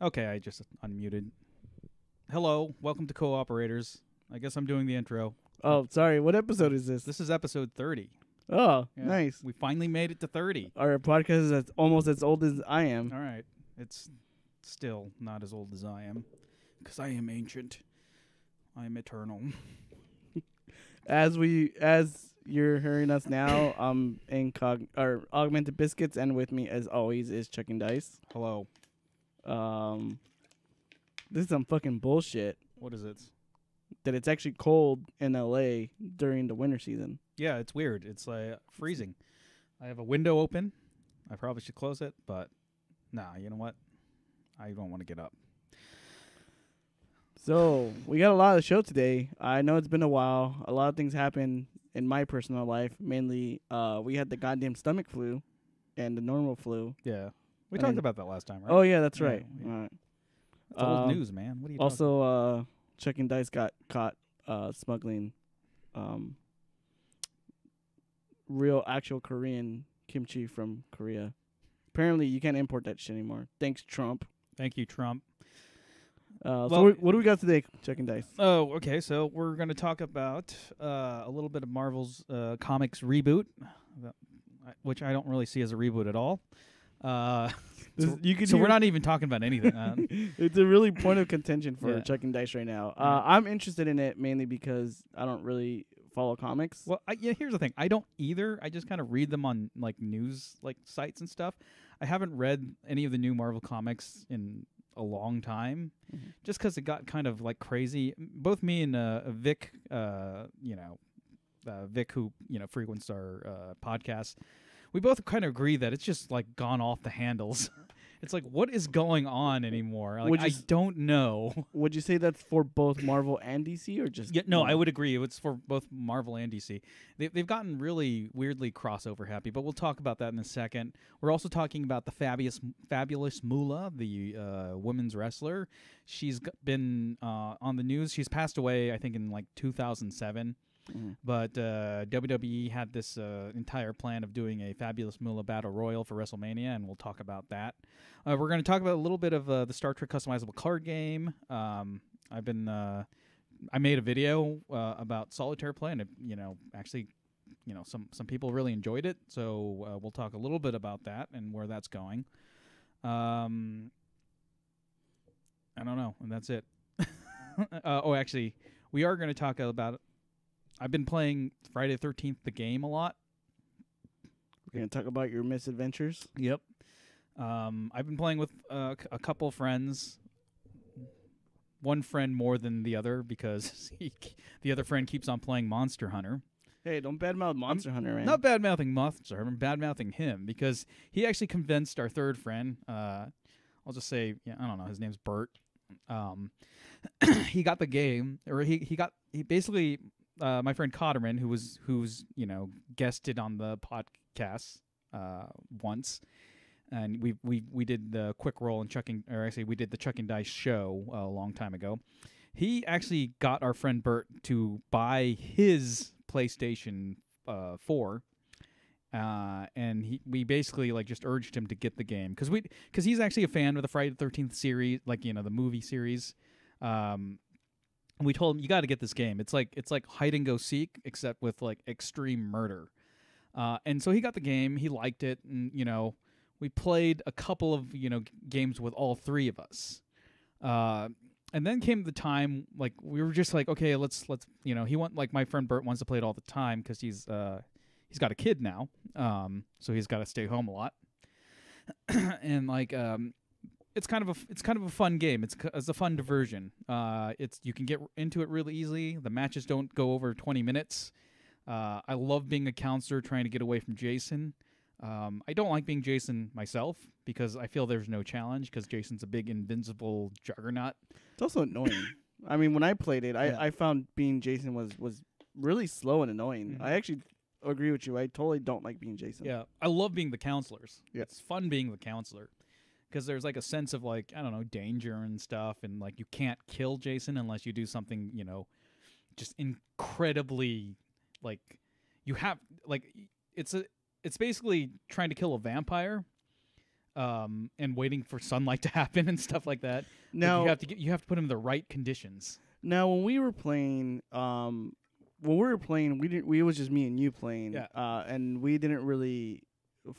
Okay, I just unmuted. Hello, welcome to Co-operators. I guess I'm doing the intro. Oh, sorry. What episode is this? This is episode 30. Oh, Yeah, nice. We finally made it to 30. Our podcast is almost as old as I am. All right. It's still not as old as I am, because I am ancient. I am eternal. As you're hearing us now, Augmented Biscuits, and with me, as always, is Chucking Dice. Hello. This is some fucking bullshit. What is it? That it's actually cold in LA during the winter season. Yeah, it's weird. It's freezing. I have a window open. I probably should close it, but nah, you know what? I don't want to get up. So, we got a lot of the show today. I know it's been a while. A lot of things happened in my personal life. Mainly, we had the goddamn stomach flu and the normal flu. Yeah. We talked about that last time, right? Oh, yeah, that's right. Yeah. All right. It's old news, man. What are you also, Chucking Dice got caught smuggling real, actual Korean kimchi from Korea. Apparently, you can't import that shit anymore. Thanks, Trump. Thank you, Trump. So what do we got today, Chucking Dice? Oh, okay. So we're going to talk about a little bit of Marvel's comics reboot, which I don't really see as a reboot at all. So we're not even talking about anything. It's a really point of contention for Chucking Dice right now. I'm interested in it mainly because I don't really follow comics. Well, here's the thing. I don't either. I just kind of read them on news sites and stuff. I haven't read any of the new Marvel comics in a long time, just because it got kind of crazy. Both me and Vic, Vic, who frequents our podcast, we both kind of agree that it's just gone off the handles. It's what is going on anymore? I don't know. Would you say that's for both Marvel and DC, or just? Yeah, no, I would agree. It's for both Marvel and DC. They've gotten really weirdly crossover happy, but we'll talk about that in a second. We're also talking about the Fabulous Moolah, the women's wrestler. She's been on the news. She's passed away, I think, in 2007. But WWE had this entire plan of doing a Fabulous Moolah Battle Royal for WrestleMania, and we'll talk about that. We're going to talk about a little bit of the Star Trek customizable card game. I made a video about solitaire play, and it, actually, some people really enjoyed it. So we'll talk a little bit about that and where that's going. I don't know, and that's it. Actually, we are going to talk about. I've been playing Friday the 13th, the game, a lot. We're going to talk about your misadventures? Yep. I've been playing with a couple friends. One friend more than the other because the other friend keeps on playing Monster Hunter. Hey, don't badmouth Monster Hunter, man. Not badmouthing Monster Hunter. I'm badmouthing him because he actually convinced our third friend. I'll just say, I don't know. His name's Bert. He got the game, or he basically... my friend Cotterman, who's guested on the podcast once, and we did the quick roll and we did the Chucking Dice show a long time ago. He actually got our friend Bert to buy his PlayStation 4, and we basically just urged him to get the game because he's actually a fan of the Friday the 13th series, the movie series. We told him, you got to get this game. It's like hide and go seek, except with extreme murder. And so he got the game. He liked it, and we played a couple of games with all three of us. And then came the time, like, we were just like, okay, let's he like, my friend Bert wants to play it all the time because he's got a kid now, so he's got to stay home a lot. And like, it's kind of a fun game. It's a fun diversion. You can get into it really easily. The matches don't go over 20 minutes. I love being a counselor trying to get away from Jason. I don't like being Jason myself because I feel there's no challenge because Jason's a big invincible juggernaut. It's also annoying. I mean, when I played it, I found being Jason was really slow and annoying. Mm-hmm. I actually agree with you. I totally don't like being Jason. Yeah, I love being the counselors. Yeah. It's fun being the counselor because there's like a sense of like, I don't know, danger and stuff, and like you can't kill Jason unless you do something, just incredibly, like, you have, like, it's basically trying to kill a vampire, and waiting for sunlight to happen and stuff like that. Now like you have to put him in the right conditions. Now, when we were playing, it was just me and you playing, and we didn't really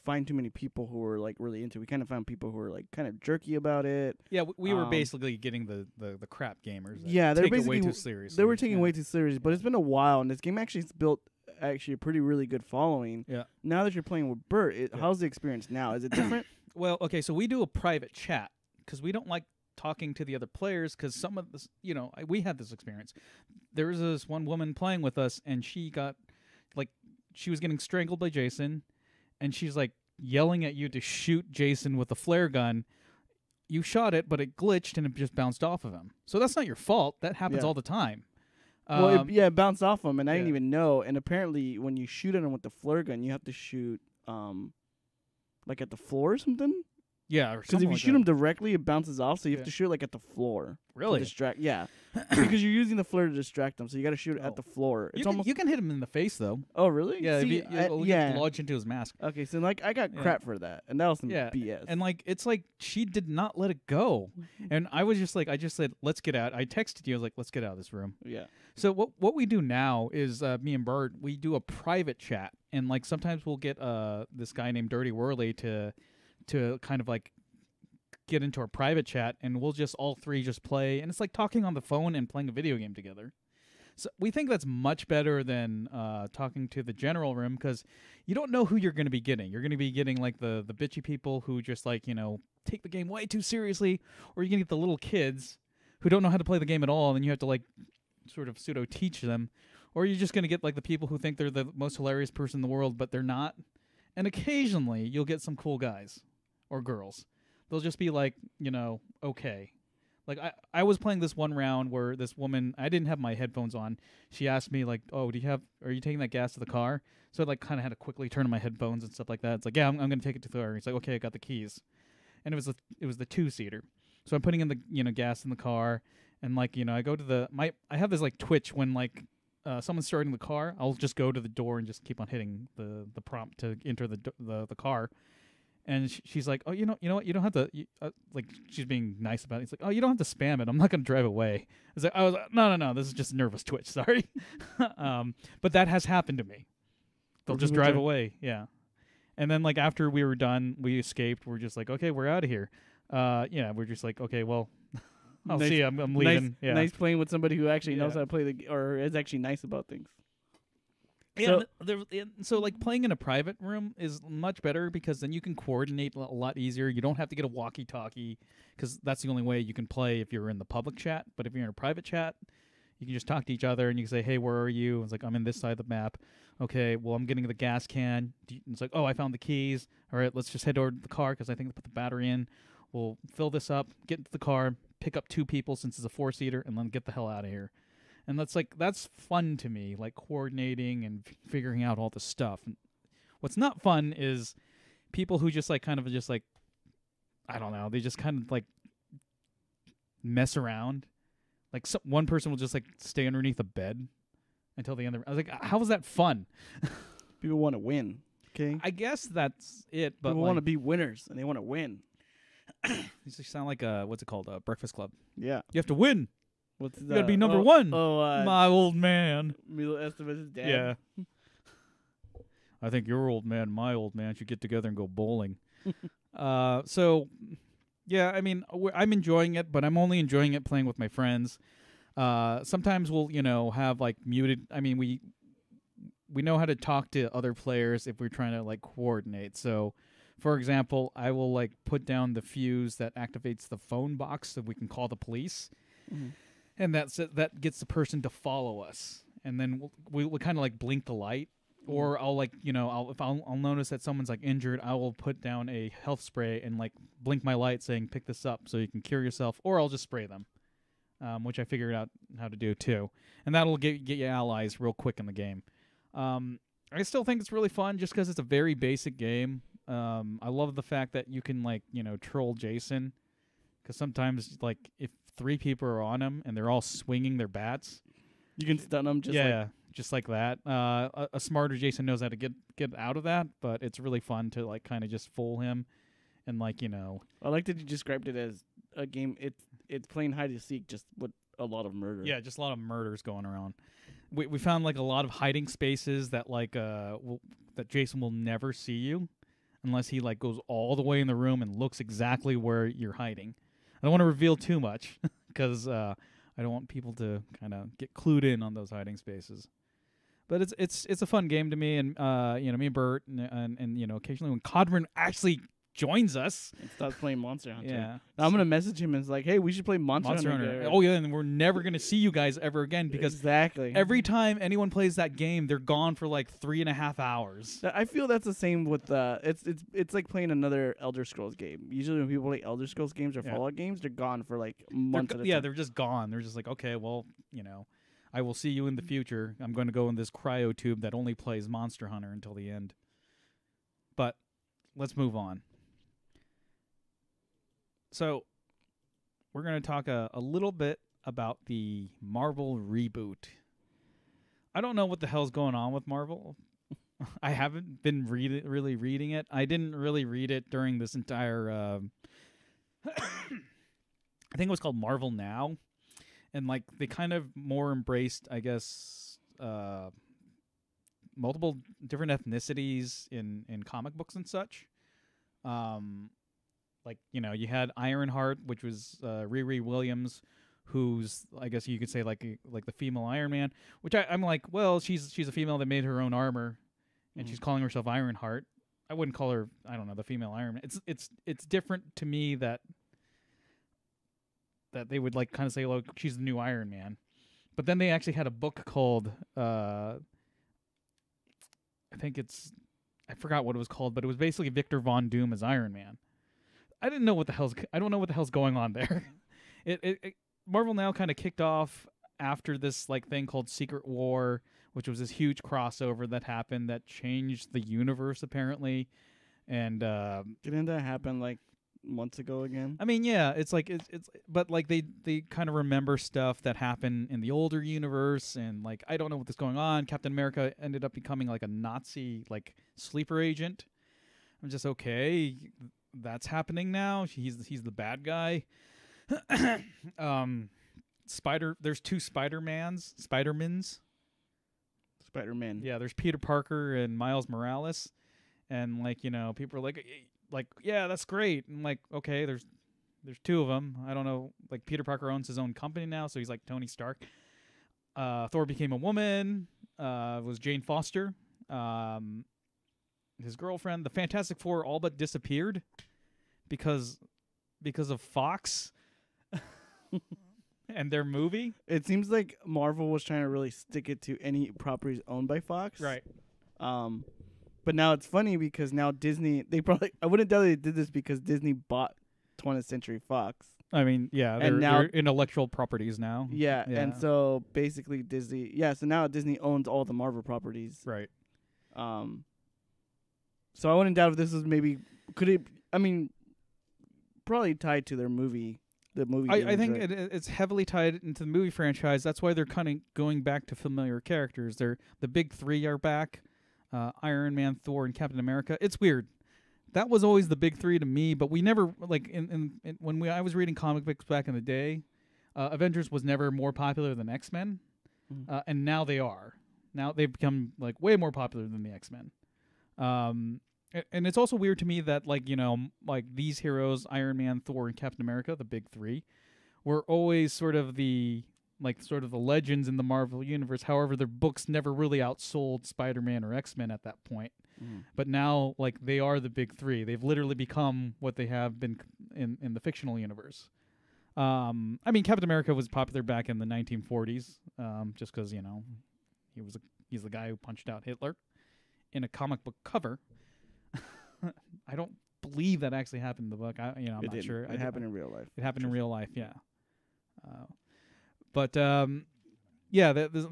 find too many people who were like really into it. We kind of found people who were like kind of jerky about it. Yeah, we were basically getting the crap gamers. Yeah, they're take basically it way too seriously. They were taking it way too serious, but it's been a while, and this game actually has built a pretty really good following. Yeah. Now that you're playing with Bert, how's the experience now? Is it different? Well, okay, so we do a private chat because we don't like talking to the other players because some of this, we had this experience. There was this one woman playing with us, and she got, like, she was getting strangled by Jason, and she's like yelling at you to shoot Jason with a flare gun. You shot it, but it glitched and it just bounced off of him. So that's not your fault. That happens all the time. Well, it bounced off him, and I didn't even know. And apparently, when you shoot at him with the flare gun, you have to shoot, like at the floor or something. Yeah, because if you shoot him directly, it bounces off. So you have to shoot like at the floor. Really? To distract. Yeah, because you're using the flare to distract them. So you got to shoot it at the floor. It's you can hit him in the face though. Oh, really? Yeah. See, you lodge into his mask. Okay, so like I got crap for that, and that was some BS. And like it's like she did not let it go, and I was just like, I just said, let's get out. I texted you. I was like, let's get out of this room. Yeah. So what we do now is me and Bert, we do a private chat, and like sometimes we'll get this guy named Dirty Whirly to kind of like get into our private chat, and we'll just all three just play, and it's like talking on the phone and playing a video game together. So we think that's much better than talking to the general room because you don't know who you're going to be getting. You're going to be getting like the bitchy people who just like take the game way too seriously, or you can get the little kids who don't know how to play the game at all, and you have to like sort of pseudo teach them, or you're just going to get like the people who think they're the most hilarious person in the world, but they're not. And occasionally you'll get some cool guys or girls. They'll just be like, okay. Like I was playing this one round where this woman, I didn't have my headphones on. She asked me like, "Oh, are you taking that gas to the car?" So I like kind of had to quickly turn on my headphones and stuff like that. It's like, "Yeah, I'm going to take it to the car." He's like, "Okay, I got the keys." And it was the 2-seater. So I'm putting in the gas in the car, and like, I go to I have this like twitch when like someone's starting the car, I'll just go to the door and just keep on hitting the prompt to enter the car. And she's like, "Oh, you know what? You don't have to." Like, she's being nice about it. It's like, "Oh, you don't have to spam it. I'm not going to drive away." I was like, no. This is just a nervous twitch. Sorry, but that has happened to me. They'll just drive away. Yeah, and then like after we were done, we escaped. We're just like, okay, we're out of here. We're just like, okay, well, I'll see you. I'm leaving. Nice playing with somebody who actually knows how to play or is actually nice about things. Yeah, so like playing in a private room is much better because then you can coordinate a lot easier. You don't have to get a walkie-talkie because that's the only way you can play if you're in the public chat. But if you're in a private chat, you can just talk to each other and you can say, "Hey, where are you?" It's like, "I'm in this side of the map." "Okay, well, I'm getting the gas can." It's like, "Oh, I found the keys. All right, let's just head over to the car because I think they put the battery in. We'll fill this up, get into the car, pick up 2 people since it's a 4-seater, and then get the hell out of here." And that's fun to me, like coordinating and figuring out all the stuff. And what's not fun is people who just like kind of just like, I don't know, they just kind of like mess around. Like one person will just like stay underneath a bed until the end. I was like, how is that fun? People want to win. Okay, I guess that's it. But people want to be winners and they want to win. These sound like what's it called? Breakfast Club. Yeah, you have to win. What's you gotta be number one. My old man. Milo Estevez's dad. Yeah. I think your old man and my old man should get together and go bowling. So Yeah, I mean, I'm enjoying it, but I'm only enjoying it playing with my friends. Sometimes we'll, have like muted. I mean, we know how to talk to other players if we're trying to like coordinate. So, for example, I will like put down the fuse that activates the phone box so we can call the police, and that gets the person to follow us, and then we'll kind of like blink the light. Or I'll like I'll notice that someone's like injured, I will put down a health spray and like blink my light saying pick this up so you can cure yourself, or I'll just spray them, which I figured out how to do too, and that'll get you allies real quick in the game. I still think it's really fun just because it's a very basic game. I love the fact that you can like troll Jason, because sometimes like if 3 people are on him and they're all swinging their bats, you can stun them just like that. A smarter Jason knows how to get out of that, but it's really fun to like kind of just fool him, and like I like that you described it as a game. It's playing hide and seek, just with a lot of murder. Yeah, just a lot of murders going around. We found like a lot of hiding spaces that like that Jason will never see you unless he like goes all the way in the room and looks exactly where you're hiding. I don't want to reveal too much because I don't want people to kind of get clued in on those hiding spaces. But it's a fun game to me, and me and Bert, and occasionally when Codrin actually joins us and starts playing Monster Hunter. Yeah, now I'm gonna message him and it's like, hey, we should play Monster Hunter. Oh yeah, and we're never gonna see you guys ever again because exactly every time anyone plays that game, they're gone for like 3.5 hours. I feel that's the same with it's like playing another Elder Scrolls game. Usually when people play Elder Scrolls games or Fallout games, they're gone for like months at a time. They're just gone. They're just like, okay, well, I will see you in the future. I'm going to go in this cryo tube that only plays Monster Hunter until the end. But let's move on. So we're going to talk a little bit about the Marvel reboot. I don't know what the hell's going on with Marvel. I haven't been really reading it. I didn't really read it during this entire I think it was called Marvel Now. And like they kind of more embraced, I guess, multiple different ethnicities in comic books and such. Like you had Ironheart, which was Riri Williams, who's I guess you could say like the female Iron Man. Which I'm like, well, she's a female that made her own armor, and she's calling herself Ironheart. I wouldn't call her, I don't know, the female Iron Man. It's different to me that they would like kind of say, look, she's the new Iron Man. But then they actually had a book called I forgot what it was called, but it was basically Victor Von Doom as Iron Man. I don't know what the hell's going on there. It Marvel Now kind of kicked off after this like thing called Secret War, which was this huge crossover that happened that changed the universe apparently. And didn't that happen like months ago again? I mean, yeah, it's like it's but like they kind of remember stuff that happened in the older universe, and like I don't know what's going on. Captain America ended up becoming like a Nazi like sleeper agent. I'm just okay. That's happening now. He's the bad guy. There's 2 Spider-Mans. Yeah, there's Peter Parker and Miles Morales, and like people are like yeah, that's great. And like okay, there's 2 of them. I don't know. Like Peter Parker owns his own company now, so he's like Tony Stark. Thor became a woman. Was Jane Foster. His girlfriend, the Fantastic Four, all but disappeared because of Fox and their movie. It seems like Marvel was trying to really stick it to any properties owned by Fox. Right. But now it's funny because now Disney, I wouldn't doubt they did this because Disney bought 20th Century Fox. I mean, yeah, they're intellectual properties now. Yeah, and so basically so now Disney owns all the Marvel properties. Right. So I wouldn't doubt if this was probably tied to their movie. The movie. I think it's heavily tied into the movie franchise. That's why they're kind of going back to familiar characters. The big 3 are back: Iron Man, Thor, and Captain America. It's weird. That was always the big 3 to me, but we never like I was reading comic books back in the day. Avengers was never more popular than X-Men, and now they are. Now they've become like way more popular than the X-Men. And it's also weird to me that like like these heroes, Iron Man, Thor, and Captain America, the big three, were always sort of the legends in the Marvel universe. However, their books never really outsold Spider-Man or X-Men at that point. But now, like, they are the big three. They've literally become what they have been in the fictional universe. I mean, Captain America was popular back in the 1940s, just because he's the guy who punched out Hitler in a comic book cover. I don't believe that actually happened in the book. I'm not sure. It happened in real life. It happened in real life, yeah. But the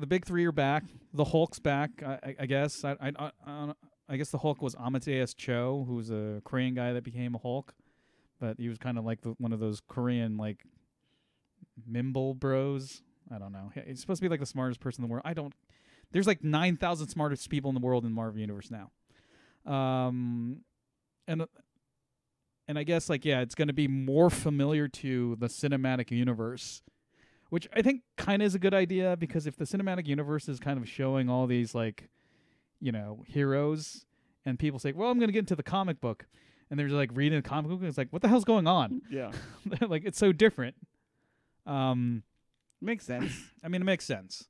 big three are back. The Hulk's back, I guess. I guess the Hulk was Amadeus Cho, who was a Korean guy that became a Hulk, but he was kind of like one of those Korean like Mimble bros. I don't know. He's supposed to be like the smartest person in the world. There's like 9,000 smartest people in the world in the Marvel universe now. And I guess like it's going to be more familiar to the cinematic universe, which I think kind of is a good idea, because if the cinematic universe is kind of showing all these like heroes, and people say, well, I'm going to get into the comic book, and they're just like reading the comic book, and it's like, what the hell's going on? Yeah. Like, it's so different. Makes sense. I mean, it makes sense.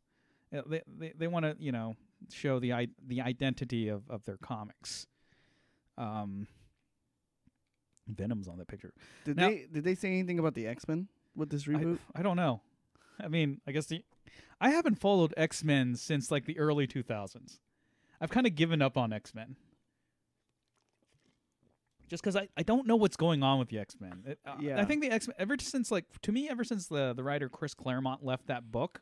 They want to, show the identity of their comics. Venom's on that picture. Did they say anything about the X-Men with this reboot? I don't know. I mean, I guess I haven't followed X-Men since like the early 2000s. I've kind of given up on X-Men. Just because I don't know what's going on with the X-Men. I think the X-Men, ever since the writer Chris Claremont left that book,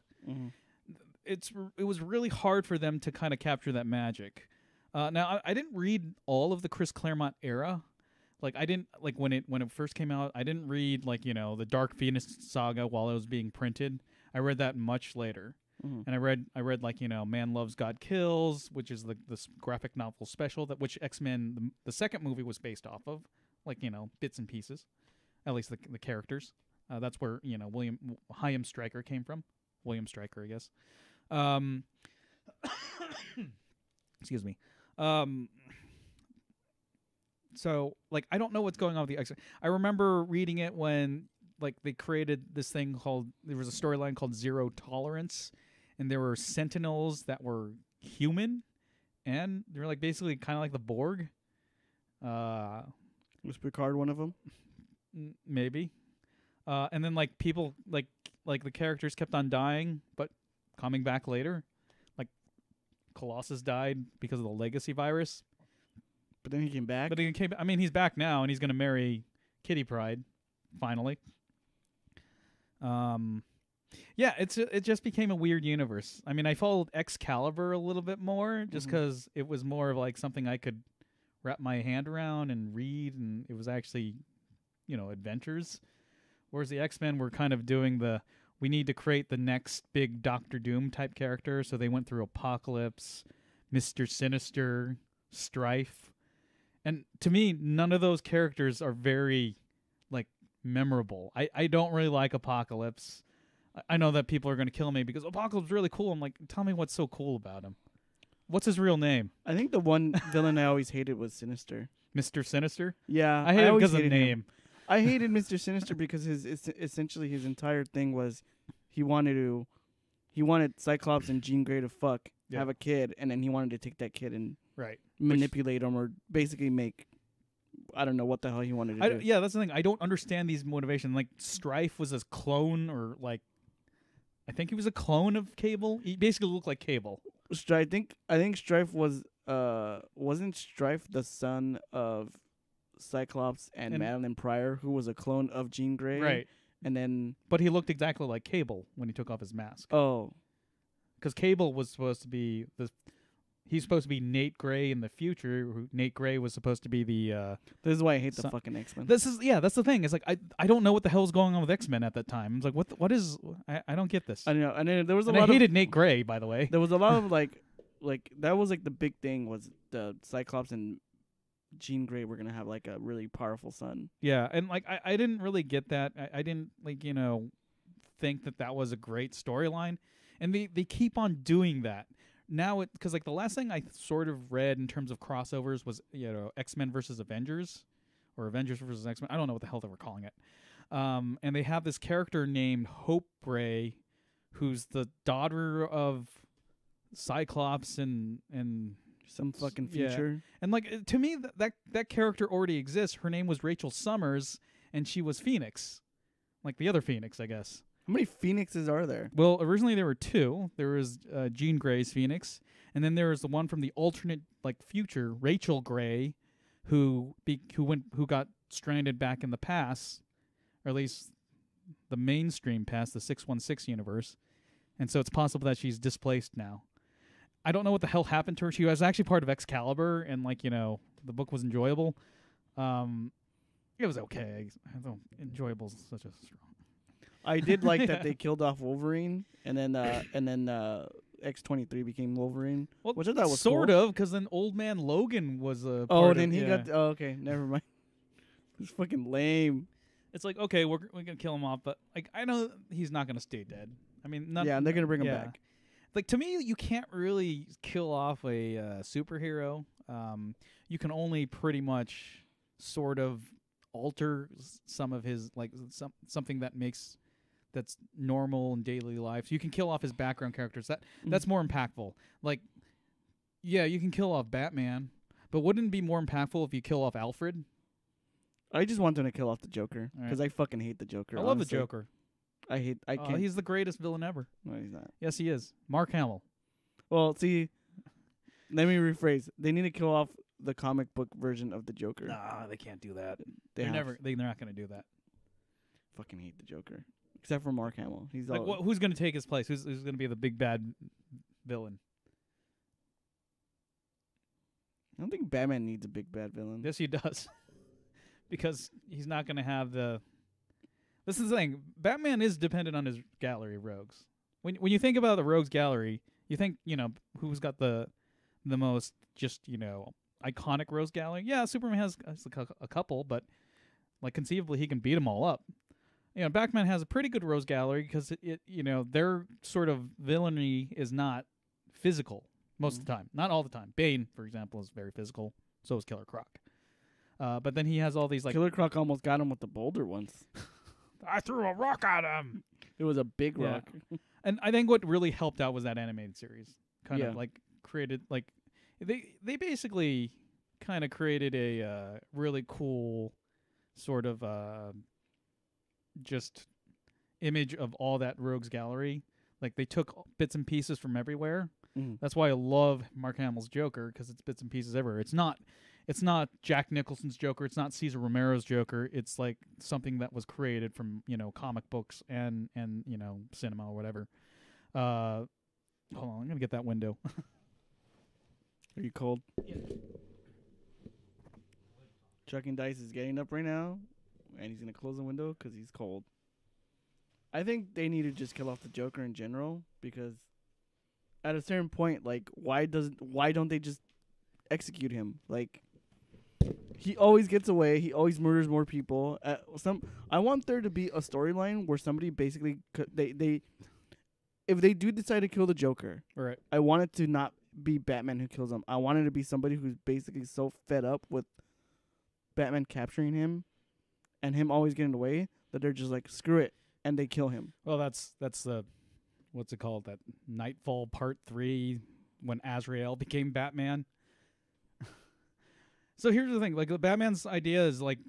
it was really hard for them to kind of capture that magic. Now, I didn't read all of the Chris Claremont era. Like, I didn't, like, when it first came out, I didn't read, like, the Dark Phoenix saga while it was being printed. I read that much later. And I read like, Man Loves, God Kills, which is the graphic novel special which X-Men, the second movie was based off of, like, bits and pieces, at least the characters. That's where, Hyam Stryker came from. William Stryker, I guess. Excuse me. So, like, I don't know what's going on with the X-Men. I remember reading it when, like, they created this thing there was a storyline called Zero Tolerance, and there were Sentinels that were human, and they were, like, basically kind of like the Borg. Was Picard one of them? Maybe. And then, like, people, like the characters kept on dying, but coming back later. Like, Colossus died because of the legacy virus. But then he came back? I mean, he's back now, and he's going to marry Kitty Pryde, finally. Yeah, it just became a weird universe. I mean, I followed Excalibur a little bit more, just because it was more of like something I could wrap my hand around and read, and it was actually, adventures. Whereas the X-Men were kind of doing we need to create the next big Doctor Doom type character, so they went through Apocalypse, Mr. Sinister, Strife. And to me, none of those characters are very, like, memorable. I don't really like Apocalypse. I know that people are going to kill me because Apocalypse is really cool. I'm like, tell me what's so cool about him. What's his real name? I think the one villain I always hated was Sinister. Mr. Sinister? Yeah. I hated him because of the name. I hated Mr. Sinister because essentially his entire thing was he wanted Cyclops and Jean Grey to have a kid, and then he wanted to take that kid and manipulate him, or basically make, I don't know what the hell he wanted to do. Yeah, that's the thing. I don't understand these motivations. Like, Strife was a clone, or like, I think he was a clone of Cable. He basically looked like Cable. I think Strife was wasn't Strife the son of Cyclops and Madeline Pryor, who was a clone of Jean Grey? Right. And then, but he looked exactly like Cable when he took off his mask. Oh, because Cable was supposed to be he's supposed to be Nate Gray in the future. Nate Gray was supposed to be the. This is why I hate the fucking X-Men. That's the thing. It's like I don't know what the hell is going on with X-Men at that time. It's like what is I don't get this. I know, and then there was I hated Nate Gray, by the way. There was a lot of like that was like the big thing was the Cyclops and Jean Grey were gonna have like a really powerful son. Yeah, and like I didn't really get that. I didn't think that was a great storyline, and they keep on doing that. now because like the last thing I sort of read in terms of crossovers was X-Men versus Avengers, or Avengers versus X-Men. I don't know what the hell they were calling it. And they have this character named Hope Bray, who's the daughter of Cyclops and some fucking future. And like to me, that character already exists. Her name was Rachel Summers, and she was Phoenix, like the other Phoenix, I guess. How many Phoenixes are there? Well, originally there were two. There was Jean Grey's Phoenix, and then there was the one from the alternate like future, Rachel Grey, who got stranded back in the past, or at least the mainstream past, the 616 universe, and so it's possible that she's displaced now. I don't know what the hell happened to her. She was actually part of Excalibur, and like the book was enjoyable. It was okay. I don't enjoyable is such a strong. I did like that they killed off Wolverine, and then X-23 became Wolverine. Well, which I thought was sort cool. of, because then Old Man Logan was a. Oh, then he got. Oh, okay, never mind. It's fucking lame. It's like, okay, we're gonna kill him off, but like I know he's not gonna stay dead. I mean, yeah, and they're gonna bring him back. Like to me, you can't really kill off a superhero. You can only pretty much sort of alter some of his like something that's normal in daily life. So you can kill off his background characters. That's more impactful. Like, yeah, you can kill off Batman, but wouldn't it be more impactful if you kill off Alfred? I just want them to kill off the Joker because I fucking hate the Joker. I love the Joker. I can't. He's the greatest villain ever. No, he's not. Yes, he is. Mark Hamill. Well, see, let me rephrase. They need to kill off the comic book version of the Joker. Nah, they can't do that. They're not going to do that. Fucking hate the Joker. Except for Mark Hamill. He's like, who's going to take his place? Who's going to be the big bad villain? I don't think Batman needs a big bad villain. Yes, he does. Because he's not going to have the... This is the thing. Batman is dependent on his gallery of rogues. When you think about the rogues gallery, you think, who's got the most just, iconic rogues gallery? Yeah, Superman has a couple, but like conceivably he can beat them all up. Batman has a pretty good rogues gallery because their sort of villainy is not physical most of the time. Not all the time. Bane, for example, is very physical. So is Killer Croc. But then he has all these like Killer Croc almost got him with the boulder once. I threw a rock at him. It was a big rock. And I think what really helped out was that animated series. Kind of like created like they basically kind of created a really cool sort of just image of all that rogues gallery. Like they took bits and pieces from everywhere. That's why I love Mark Hamill's Joker, because it's bits and pieces everywhere. It's not Jack Nicholson's Joker. It's not Cesar Romero's Joker. It's like something that was created from comic books and cinema or whatever. Hold on, I'm gonna get that window. Are you cold? Yeah. Chucking Dice is getting up right now, and he's gonna close the window because he's cold. I think they need to just kill off the Joker in general, because at a certain point, like, why don't they just execute him? Like, he always gets away. He always murders more people. I want there to be a storyline where somebody basically if they do decide to kill the Joker, right? I want it to not be Batman who kills him. I want it to be somebody who's basically so fed up with Batman capturing him and him always getting away that they're just like, screw it, and they kill him. Well, that's the what's it called? That Nightfall Part 3 when Azrael became Batman. So here's the thing, like the Batman's idea is like,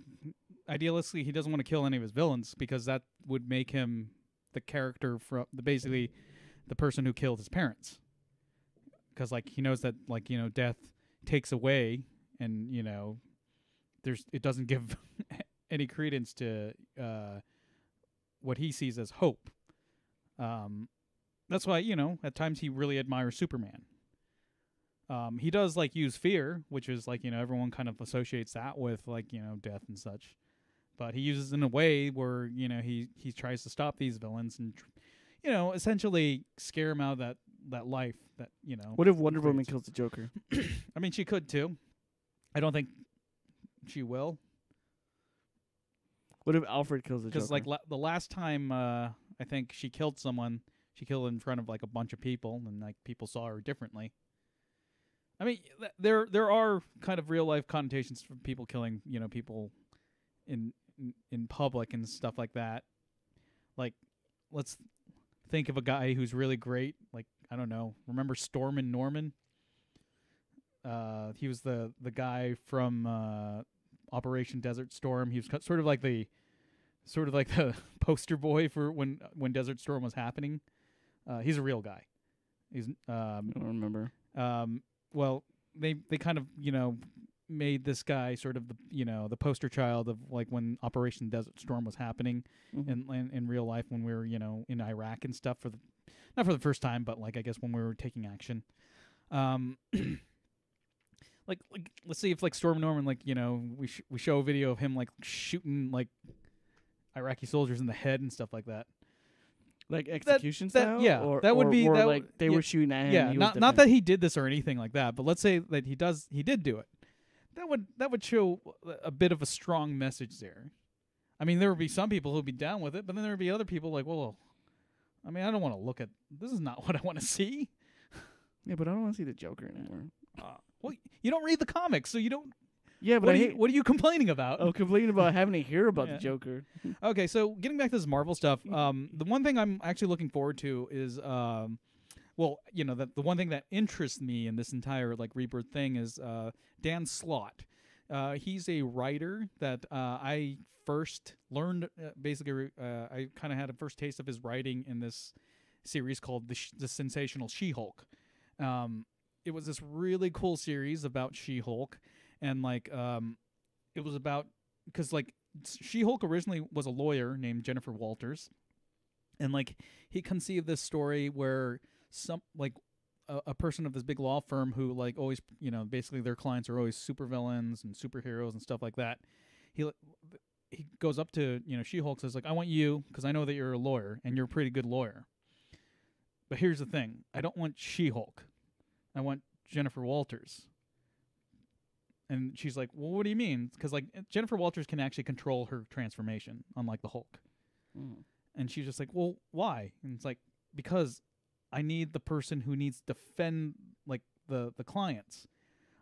idealistically, he doesn't want to kill any of his villains because that would make him the character from basically the person who killed his parents. Because like he knows that death takes away, and it doesn't give any credence to what he sees as hope. That's why at times he really admires Superman. He does like use fear, which is like everyone kind of associates that with like death and such, but he uses it in a way where he tries to stop these villains and essentially scare him out of that life that What if Wonder Woman kills the Joker? I mean, she could too. I don't think she will. What if Alfred kills the Joker? Because like the last time I think she killed someone, She killed in front of like a bunch of people, and like people saw her differently. I mean, there are kind of real life connotations for people killing, people in public and stuff like that. Like, let's think of a guy who's really great. Like, I don't know. Remember Stormin' Norman? He was the guy from Operation Desert Storm. He was sort of like the poster boy for when Desert Storm was happening. He's a real guy. He's I don't remember. Well, they kind of made this guy sort of the poster child of like when Operation Desert Storm was happening in real life when we were in Iraq and stuff not for the first time, but like I guess when we were taking action. Like let's see if like Storm Norman we show a video of him like shooting like Iraqi soldiers in the head and stuff like that. Like execution style? Yeah, or, that would be or that like they were shooting at him. Yeah, not that he did this or anything like that, but let's say that he did do it. That would show a bit of a strong message there. I mean, there would be some people who'd be down with it, but then there would be other people like, well, I mean, I don't want to look at this. Is not what I want to see. Yeah, but I don't want to see the Joker anymore. Well, you don't read the comics, so you don't. Yeah, but what are you complaining about? Oh, complaining about having to hear about the Joker. Okay, so getting back to this Marvel stuff, the one thing I'm actually looking forward to is, the one thing that interests me in this entire like Rebirth thing is Dan Slott. He's a writer that I first learned. I kind of had a first taste of his writing in this series called the Sensational She-Hulk. It was this really cool series about She-Hulk. And like, it was about because like She-Hulk originally was a lawyer named Jennifer Walters, and like he conceived this story where some like a person of this big law firm who like always basically their clients are always supervillains and superheroes and stuff like that. He goes up to She-Hulk, says like, I want you because I know that you're a lawyer and you're a pretty good lawyer. But here's the thing: I don't want She-Hulk. I want Jennifer Walters. And she's like, well, what do you mean? Because like Jennifer Walters can actually control her transformation, unlike the Hulk. And she's just like, well, why? And it's like, because I need the person who needs to defend like the clients.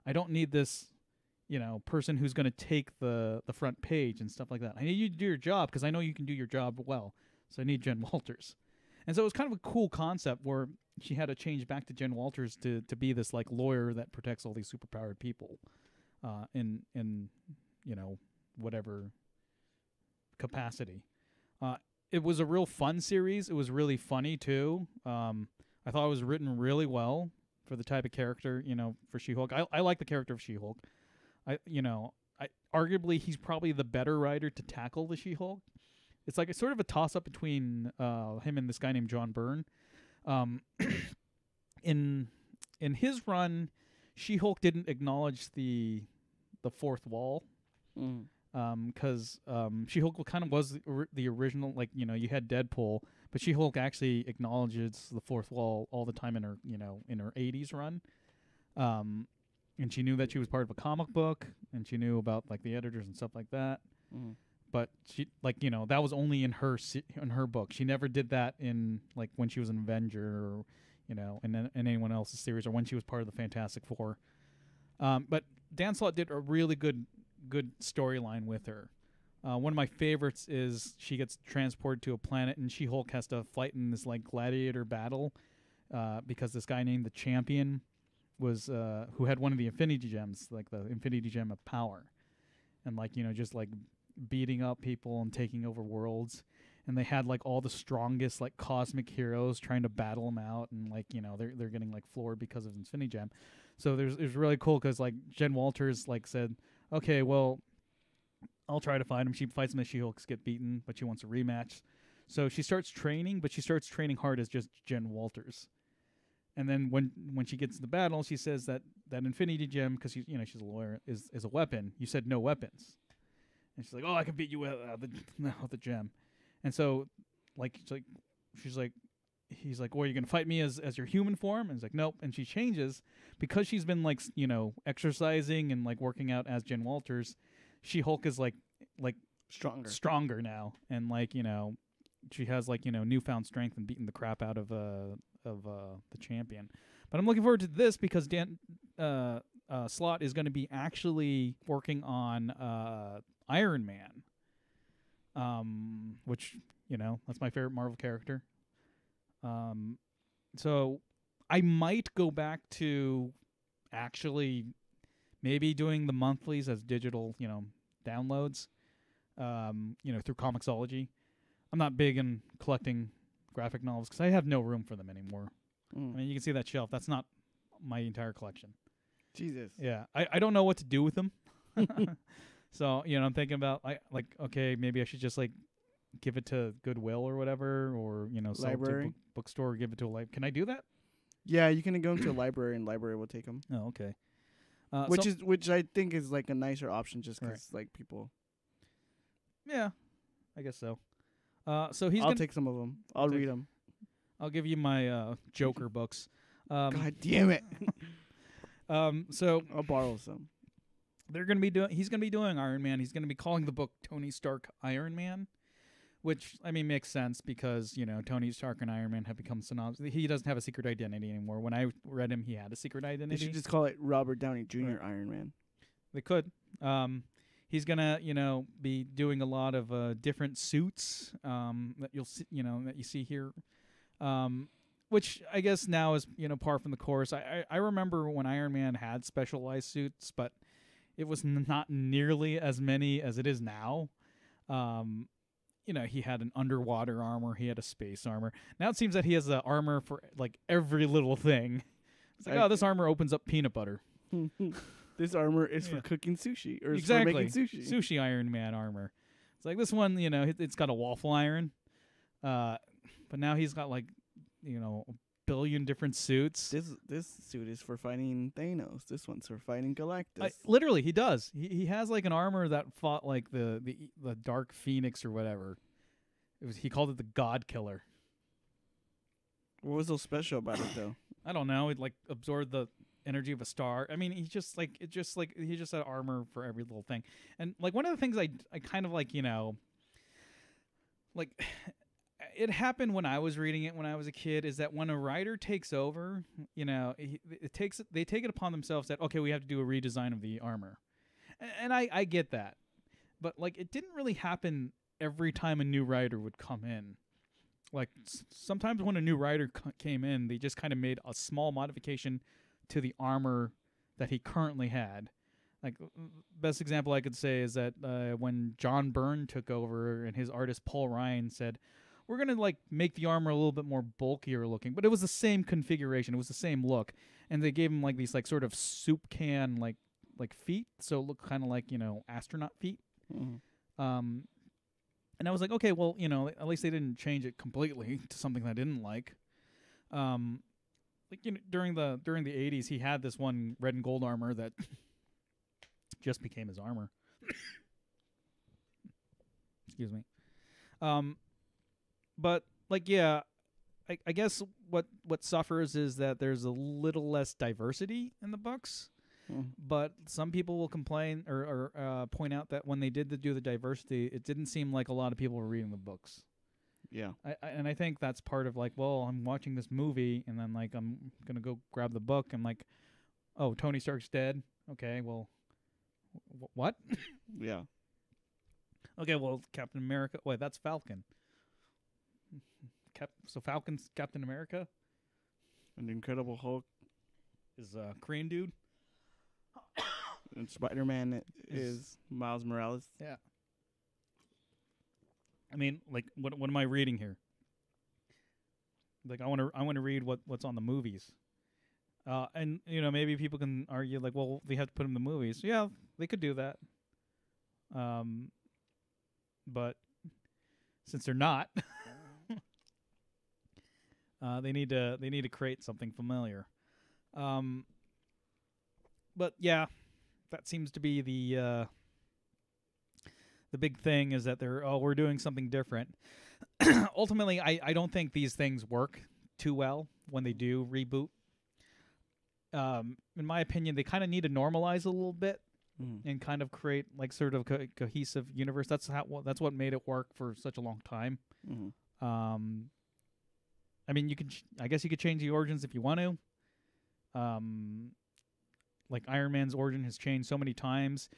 I don't need this, person who's going to take the front page and stuff like that. I need you to do your job because I know you can do your job well. So I need Jen Walters. And so it was kind of a cool concept where she had to change back to Jen Walters to be this like lawyer that protects all these superpowered people. In whatever capacity. It was a real fun series. It was really funny too. I thought it was written really well for the type of character, for She-Hulk. I like the character of She-Hulk. Arguably he's probably the better writer to tackle the She-Hulk. It's like it's sort of a toss up between him and this guy named John Byrne. In his run, She-Hulk didn't acknowledge the fourth wall, because She-Hulk kind of was the original. Like you had Deadpool, but She-Hulk actually acknowledges the fourth wall all the time in her in her 80s run, and she knew that she was part of a comic book, and she knew about like the editors and stuff like that. But she that was only in her book. She never did that in like when she was an Avenger or in anyone else's series, or when she was part of the Fantastic Four. But Dan Slott did a really good storyline with her. One of my favorites is she gets transported to a planet, and She-Hulk has to fight in this like gladiator battle because this guy named the Champion was who had one of the Infinity Gems, like the Infinity Gem of Power, and like just like beating up people and taking over worlds. And they had like all the strongest like cosmic heroes trying to battle him out, and like they're getting like floored because of Infinity Gem. So it was really cool because like Jen Walters like said, okay, well, I'll try to fight him. She fights him, and She-Hulk get beaten, but she wants a rematch. So she starts training, but she starts training hard as just Jen Walters. And then when she gets in the battle, she says that Infinity Gem, because she's a lawyer, is a weapon. You said no weapons, and she's like, oh, I can beat you with the gem. And so, he's like, well, are you going to fight me as your human form? And he's like, nope. And she changes because she's been like, exercising and like working out as Jen Walters. She-Hulk is like stronger now, and like, she has like newfound strength and beating the crap out of the champion. But I'm looking forward to this because Dan Slott is going to be actually working on Iron Man, which that's my favorite Marvel character. So I might go back to actually maybe doing the monthlies as digital downloads, through Comixology. I'm not big in collecting graphic novels because I have no room for them anymore. I mean, you can see that shelf. That's not my entire collection. Jesus. Yeah, I don't know what to do with them. So I'm thinking about okay, maybe I should just give it to Goodwill or whatever, or sell it to a bookstore, or give it to a library. Can I do that? Yeah, you can go into a library and library will take them. Oh, okay. Which I think is a nicer option, just because people. Yeah, I guess so. So I'll take some of them. I'll read them. I'll give you my Joker books. God damn it. So I'll borrow some. He's gonna be doing Iron Man. He's gonna be calling the book Tony Stark Iron Man, which makes sense because Tony Stark and Iron Man have become synonymous. He doesn't have a secret identity anymore. When I read him, he had a secret identity. They should just call it Robert Downey Jr. Iron Man. They could. He's gonna be doing a lot of different suits that you'll see that you see here. Which I guess now is par from the course. I remember when Iron Man had specialized suits, but it was not nearly as many as it is now. He had an underwater armor, he had a space armor. Now it seems that he has the armor for every little thing. It's this armor opens up peanut butter. This armor is for cooking sushi, or exactly for making sushi. Sushi Iron Man armor. It's this one, it's got a waffle iron. But now he's got a billion different suits. This suit is for fighting Thanos. This one's for fighting Galactus. Literally, he does. He has an armor that fought the Dark Phoenix or whatever. He called it the God Killer. What was so special about it though? I don't know. It absorbed the energy of a star. I mean, he just had armor for every little thing. And one of the things I kind of it happened when I was reading it when I was a kid, is that when a writer takes over, they take it upon themselves that, okay, we have to do a redesign of the armor. And I get that. But it didn't really happen every time a new writer would come in. Sometimes when a new writer came in, they just kind of made a small modification to the armor that he currently had. Best example I could say is that when John Byrne took over and his artist Paul Ryan said, we're going to make the armor a little bit more bulkier looking, but it was the same configuration. It was the same look. And they gave him these sort of soup can feet. So it looked kind of astronaut feet. Mm-hmm. And I was okay, well, at least they didn't change it completely to something I didn't like. During the 80s, he had this one red and gold armor that just became his armor. Excuse me. But I guess what suffers is that there's a little less diversity in the books. But some people will complain or point out that when they did do the diversity, it didn't seem like a lot of people were reading the books. Yeah. And I think that's part of well, I'm watching this movie and then I'm going to go grab the book and oh, Tony Stark's dead. Okay, well, what? Yeah. Okay, well, Captain America. Wait, that's Falcon. So Falcon's Captain America? And Incredible Hulk is Korean dude? And Spider-Man is Miles Morales. Yeah. I mean, what am I reading here? I want to read what's on the movies. And maybe people can argue well, they have to put them in the movies. Yeah, they could do that. But since they're not, they need to create something familiar. But yeah, that seems to be the big thing, is that we're doing something different. Ultimately, I don't think these things work too well when they do reboot. In my opinion, they kind of need to normalize a little bit and kind of create sort of cohesive universe. That's what made it work for such a long time. I mean, you could. I guess you could change the origins if you want to. Like Iron Man's origin has changed so many times.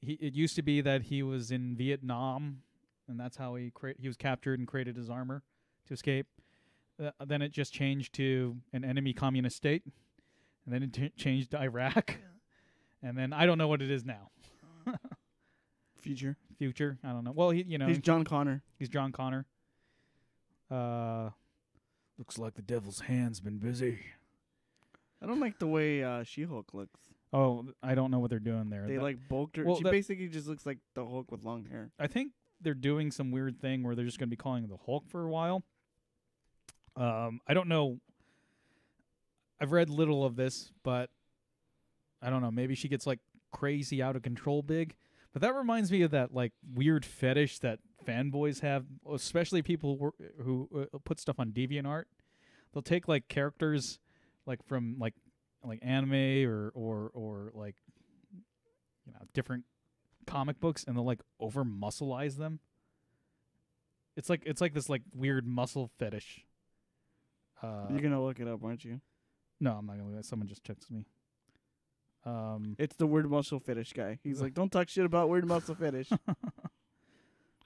It used to be that he was in Vietnam, and that's how he was captured and created his armor to escape. Then it just changed to an enemy communist state, and then it changed to Iraq, and then I don't know what it is now. Future. I don't know. Well, he's John Connor. He's John Connor. Looks like the devil's hand's been busy. I don't like the way She-Hulk looks. Oh, I don't know what they're doing there. They bulked her. Well, she basically just looks like the Hulk with long hair. I think they're doing some weird thing where they're just going to be calling her the Hulk for a while. I don't know. I've read little of this, but I don't know. Maybe she gets like crazy, out of control big. But that reminds me of that like weird fetish that fanboys have, especially people who put stuff on DeviantArt. They'll take like characters like from like anime or like different comic books, and they'll like over muscleize them. It's like this like weird muscle fetish. You're gonna look it up, aren't you? No, I'm not gonna look it up. Someone just texted me. It's the weird muscle fetish guy. He's like, don't talk shit about weird muscle fetish.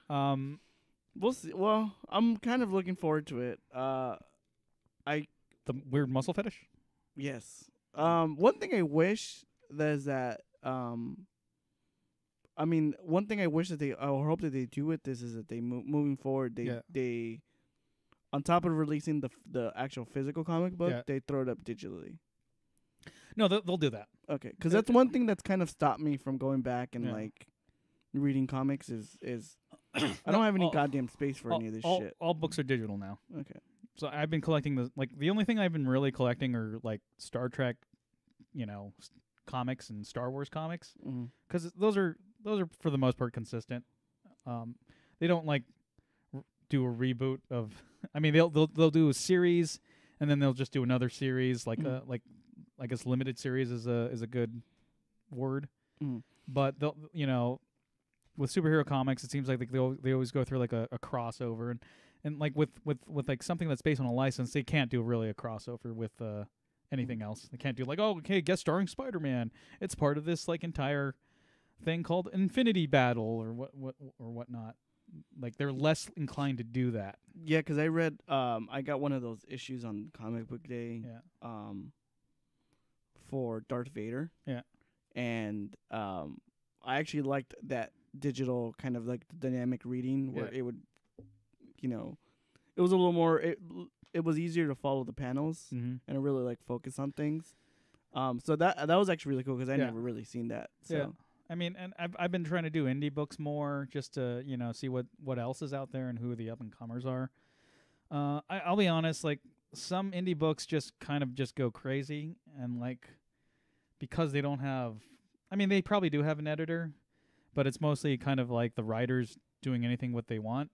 We'll see. Well, I'm kind of looking forward to it. The weird muscle fetish? Yes. One thing I wish is that I mean, one thing I wish that I hope that they do with this is that they moving forward they on top of releasing the actual physical comic book, they throw it up digitally. No, they'll do that. Okay, because that's one thing that's kind of stopped me from going back and like reading comics is I don't have any goddamn space for any of this shit. All books are digital now. Okay. So I've been collecting the only thing I've been really collecting are like Star Trek, comics and Star Wars comics, because those are for the most part consistent. They don't like do a reboot of. I mean, they'll do a series, and then they'll just do another series, like I guess limited series is a good word, but they'll with superhero comics, it seems like they always go through like a crossover, and like with like something that's based on a license, they can't do really a crossover with anything else. They can't do like, oh, okay, guest starring Spider-Man. It's part of this like entire thing called Infinity Battle or whatnot. Like they're less inclined to do that. Yeah, because I read I got one of those issues on Comic Book Day. Yeah. For Darth Vader. Yeah. And I actually liked that digital kind of like dynamic reading where it would, it was a little more. It was easier to follow the panels and really like focus on things. So that was actually really cool because I never really seen that. So. Yeah. I mean, and I've been trying to do indie books more just to see what else is out there and who the up and comers are. I'll be honest, like some indie books just kind of just go crazy and like because they don't have. I mean, they probably do have an editor, but it's mostly kind of like the writers doing anything what they want.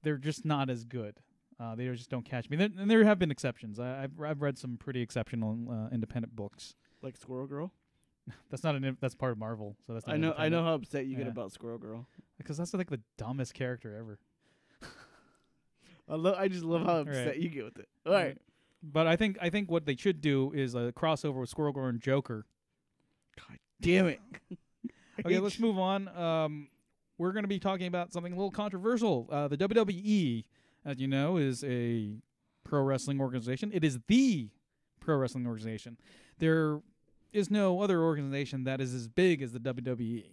They're just not as good. They just don't catch me. And there have been exceptions. I've read some pretty exceptional independent books. Like Squirrel Girl. That's that's part of Marvel. So that's. Not I know how upset you get about Squirrel Girl. Because that's like the dumbest character ever. I just love how upset you get with it. All right. But I think what they should do is a crossover with Squirrel Girl and Joker. God damn it. Okay, let's move on. We're going to be talking about something a little controversial. The WWE, as you know, is a pro wrestling organization. It is the pro wrestling organization. There is no other organization that is as big as the WWE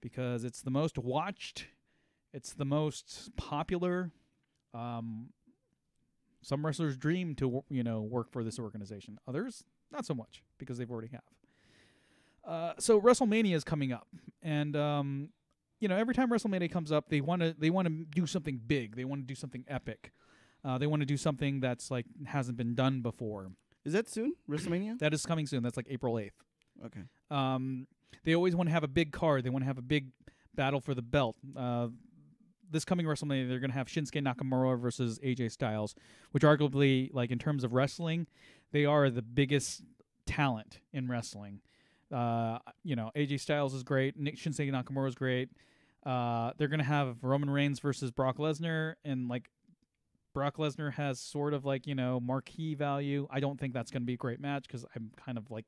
because it's the most watched, it's the most popular. Some wrestlers dream to work for this organization. Others not so much because they've already have. So WrestleMania is coming up, and every time WrestleMania comes up, they want to do something big. They want to do something epic. They want to do something that's like hasn't been done before. Is that soon? WrestleMania? That is coming soon. That's like April 8th. Okay. They always want to have a big card. They want to have a big battle for the belt. This coming WrestleMania, they're going to have Shinsuke Nakamura versus AJ Styles, which arguably, like in terms of wrestling, they are the biggest talent in wrestling. AJ Styles is great. Shinsuke Nakamura is great. They're going to have Roman Reigns versus Brock Lesnar, and like Brock Lesnar has sort of like, marquee value. I don't think that's going to be a great match because I'm kind of like,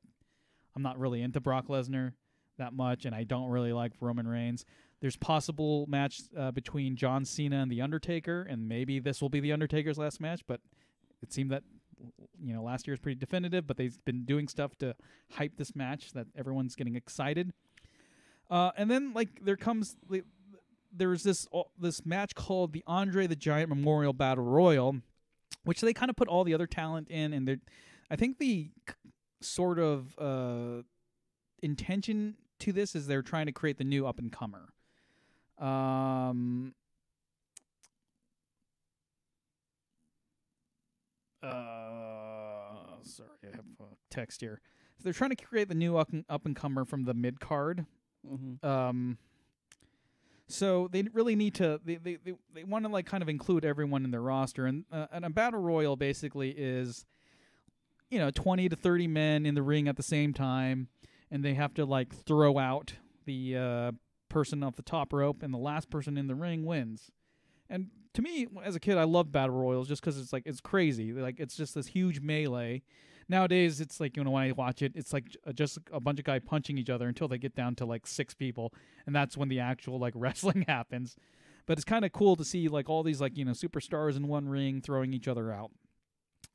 I'm not really into Brock Lesnar that much, and I don't really like Roman Reigns. There's possible match between John Cena and The Undertaker, and maybe this will be The Undertaker's last match, but it seemed that, last year was pretty definitive, but they've been doing stuff to hype this match that everyone's getting excited. And then, like, there's this match called the Andre the Giant Memorial Battle Royal, which they kind of put all the other talent in, and I think the sort of intention to this is they're trying to create the new up-and-comer. Sorry, I have a text here. So they're trying to create the new up-and-comer from the mid-card. Mm-hmm. So they really need to. They want to like kind of include everyone in their roster, and a battle royal basically is, 20 to 30 men in the ring at the same time, and they have to like throw out the person off the top rope, and the last person in the ring wins. And to me, as a kid, I loved battle royals just because it's crazy. Like it's just this huge melee. Nowadays, it's like, when I watch it, it's like just a bunch of guys punching each other until they get down to like 6 people, and that's when the actual like wrestling happens. But it's kind of cool to see like all these like, superstars in one ring throwing each other out,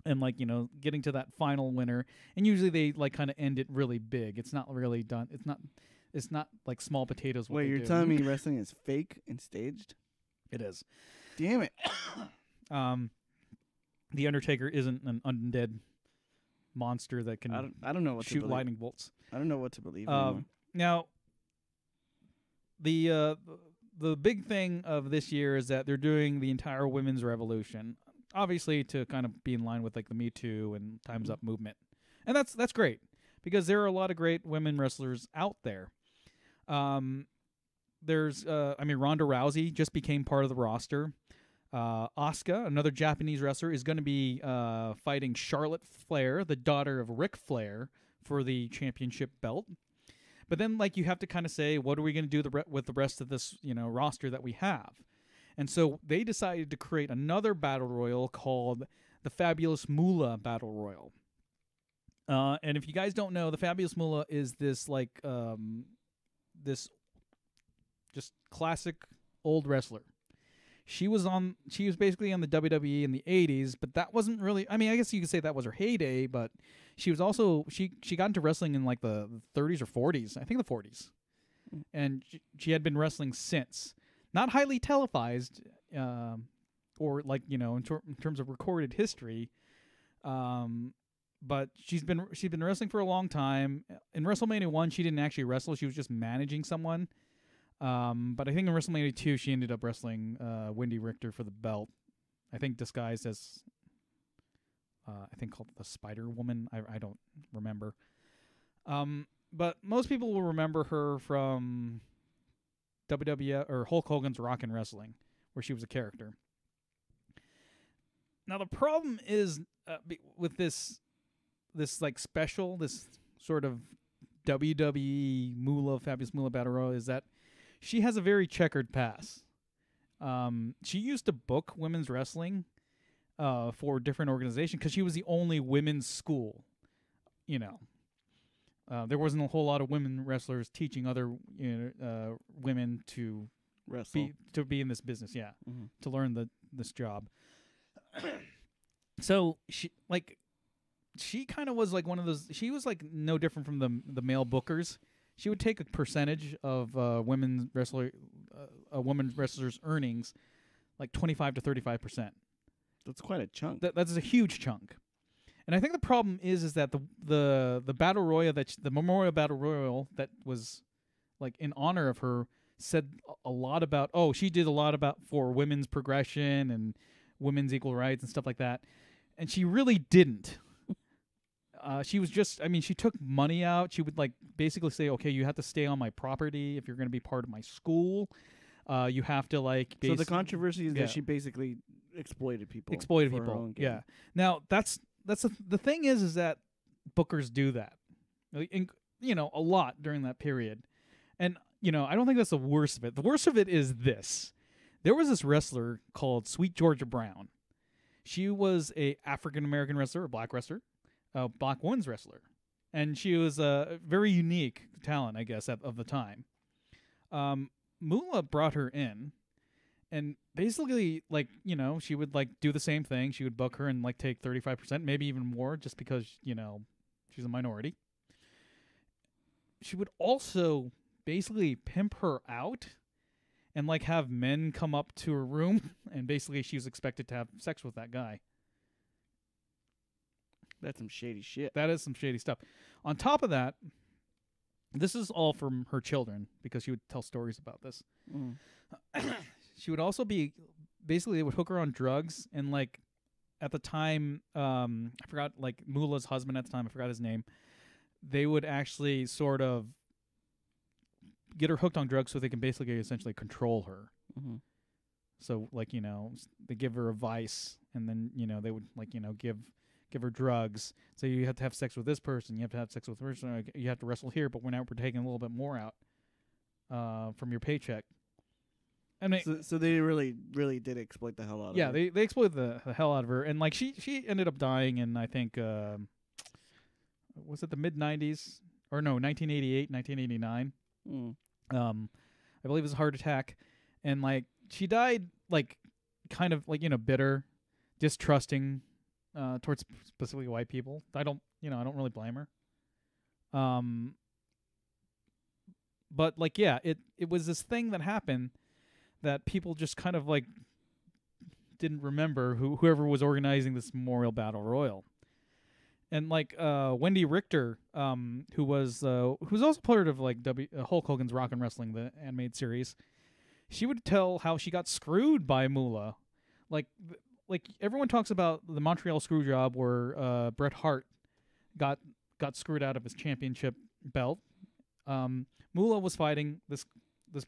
and like, getting to that final winner. And usually they like kind of end it really big. It's not really done. It's not like small potatoes. Wait, you're telling me wrestling is fake and staged? It is. Damn it. The Undertaker isn't an undead monster that can I don't know what shoot lightning bolts. I don't know what to believe anymore. Now, the big thing of this year is that they're doing the entire women's revolution, obviously to kind of be in line with like the Me Too and Time's Up movement, and that's great because there are a lot of great women wrestlers out there. There's Ronda Rousey just became part of the roster. Asuka, another Japanese wrestler, is going to be fighting Charlotte Flair, the daughter of Ric Flair, for the championship belt. But then, like, you have to kind of say, what are we going to do with the rest of this, roster that we have? And so they decided to create another battle royal called the Fabulous Moolah Battle Royal. And if you guys don't know, the Fabulous Moolah is this like this just classic old wrestler. She was basically on the WWE in the 80s, but that wasn't really, I guess you could say that was her heyday, but she was also, she got into wrestling in like the 30s or 40s, I think the 40s. And she had been wrestling since. Not highly televised, or like, in terms of recorded history, but she's been wrestling for a long time. In WrestleMania 1, she didn't actually wrestle, she was just managing someone. But I think in WrestleMania 2, she ended up wrestling Wendy Richter for the belt. I think disguised as, I think called the Spider Woman. I don't remember. But most people will remember her from WWF or Hulk Hogan's Rockin' Wrestling, where she was a character. Now the problem is with this like special, this sort of WWE Fabulous Moolah Battle Royal, is that she has a very checkered past. She used to book women's wrestling for different organizations because she was the only women's school. There wasn't a whole lot of women wrestlers teaching other women to wrestle, to be in this business. Yeah, to learn this job. So she kind of was like one of those. She was like no different from the male bookers. She would take a percentage of a women's wrestler's earnings, like 25 to 35%. That's quite a chunk. That's a huge chunk. And I think the problem is that the battle royal the Memorial Battle Royal that was like in honor of her said a lot about she did a lot about for women's progression and women's equal rights and stuff like that, and she really didn't. She was just, she took money out. She would like basically say, okay, you have to stay on my property if you're going to be part of my school. You have to like. So the controversy is that she basically exploited people. Yeah. Now the thing is that bookers do that, a lot during that period, and I don't think that's the worst of it. The worst of it is this: there was this wrestler called Sweet Georgia Brown. She was a African American wrestler, a black wrestler, a black women's wrestler, and she was a very unique talent, I guess, of the time. Moolah brought her in, and basically, like, you know, she would like do the same thing. She would book her and like take 35%, maybe even more, just because, you know, she's a minority. She would also basically pimp her out and like have men come up to her room, and basically she was expected to have sex with that guy. That's some shady shit. That is some shady stuff. On top of that, this is all from her children, because she would tell stories about this. She would also be, basically, they would hook her on drugs, and like at the time, I forgot, like Moolah's husband at the time, I forgot his name. They would actually sort of get her hooked on drugs so they can basically essentially control her. So like, you know, they give her a vice, and then, you know, they would like, you know, give her drugs. So you have to have sex with this person, you have to have sex with this person, you have to wrestle here, but we're taking a little bit more out from your paycheck. And so they really did exploit the hell out of her. Yeah, they exploited the hell out of her, and like she ended up dying in, I think, was it the mid-90s? Or no, 1988, 1989. I believe it was a heart attack. And like she died like kind of like, you know, bitter, distrusting towards specifically white people. I don't really blame her. But like, yeah, it was this thing that happened that people just kind of like didn't remember, whoever was organizing this Memorial Battle Royal. And like Wendy Richter, who's also part of like Hulk Hogan's Rock and Wrestling, the animated series, she would tell how she got screwed by Moolah. Like everyone talks about the Montreal screw job where Bret Hart got screwed out of his championship belt. Moolah was fighting this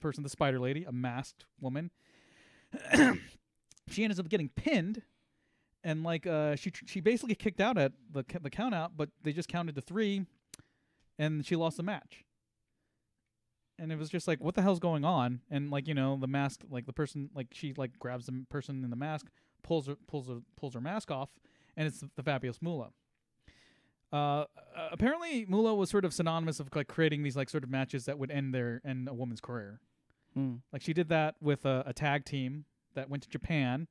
person, the Spider Lady, a masked woman. She ends up getting pinned. And like she basically kicked out at the count out, but they just counted to 3, and she lost the match. And it was just like, what the hell's going on? And like, you know, the mask, like the person, like she like grabs the person in the mask, pulls her mask off, and it's the Fabulous Moolah. Apparently, Moolah was sort of synonymous of like creating these like sort of matches that would end a woman's career. Like she did that with a tag team that went to Japan.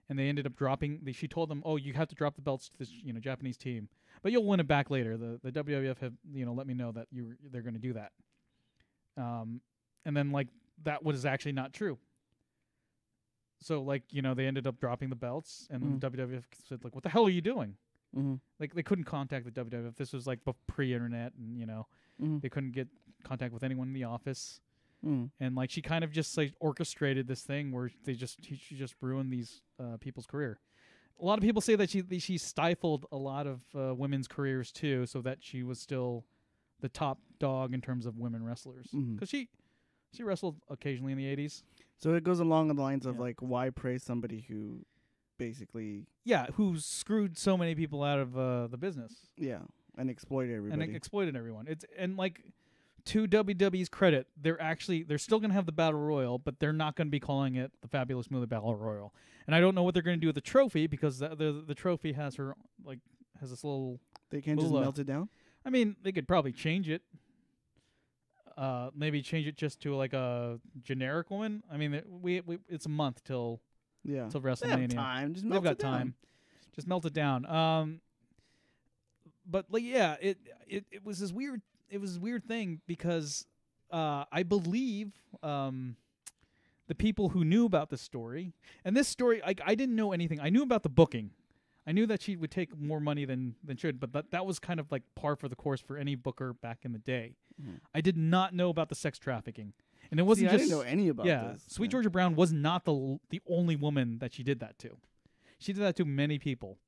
And they ended up dropping. She told them, "Oh, you have to drop the belts to this, you know, Japanese team, but you'll win it back later." The WWF have, you know, let me know that they're going to do that. And then like that was actually not true. So like, you know, they ended up dropping the belts, and the WWF said like, "What the hell are you doing?" Like they couldn't contact the WWF. This was like pre-internet, and you know, they couldn't get contact with anyone in the office. And like she kind of just like orchestrated this thing where she just ruined these people's career. A lot of people say that she stifled a lot of women's careers too, so that she was still the top dog in terms of women wrestlers, because she wrestled occasionally in the 80s. So it goes along the lines of like, why praise somebody who basically who screwed so many people out of the business, and exploited everybody and exploited everyone. And like, to WWE's credit, they're still going to have the Battle Royal, but they're not going to be calling it the Fabulous Moolah Battle Royal. And I don't know what they're going to do with the trophy, because the trophy has this little. They can't just melt it down? I mean, they could probably change it. Maybe change it just to like a generic woman. I mean, it's a month till WrestleMania. They have time. Just melt it down. Time. Just melt it down. But like, yeah, it was this weird. It was a weird thing because I believe the people who knew about this story, and this story, I didn't know anything. I knew about the booking. I knew that she would take more money than should, but that was kind of like par for the course for any booker back in the day. I did not know about the sex trafficking. And it wasn't I didn't know any about this. Sweet Georgia Brown was not the only woman that she did that to. She did that to many people.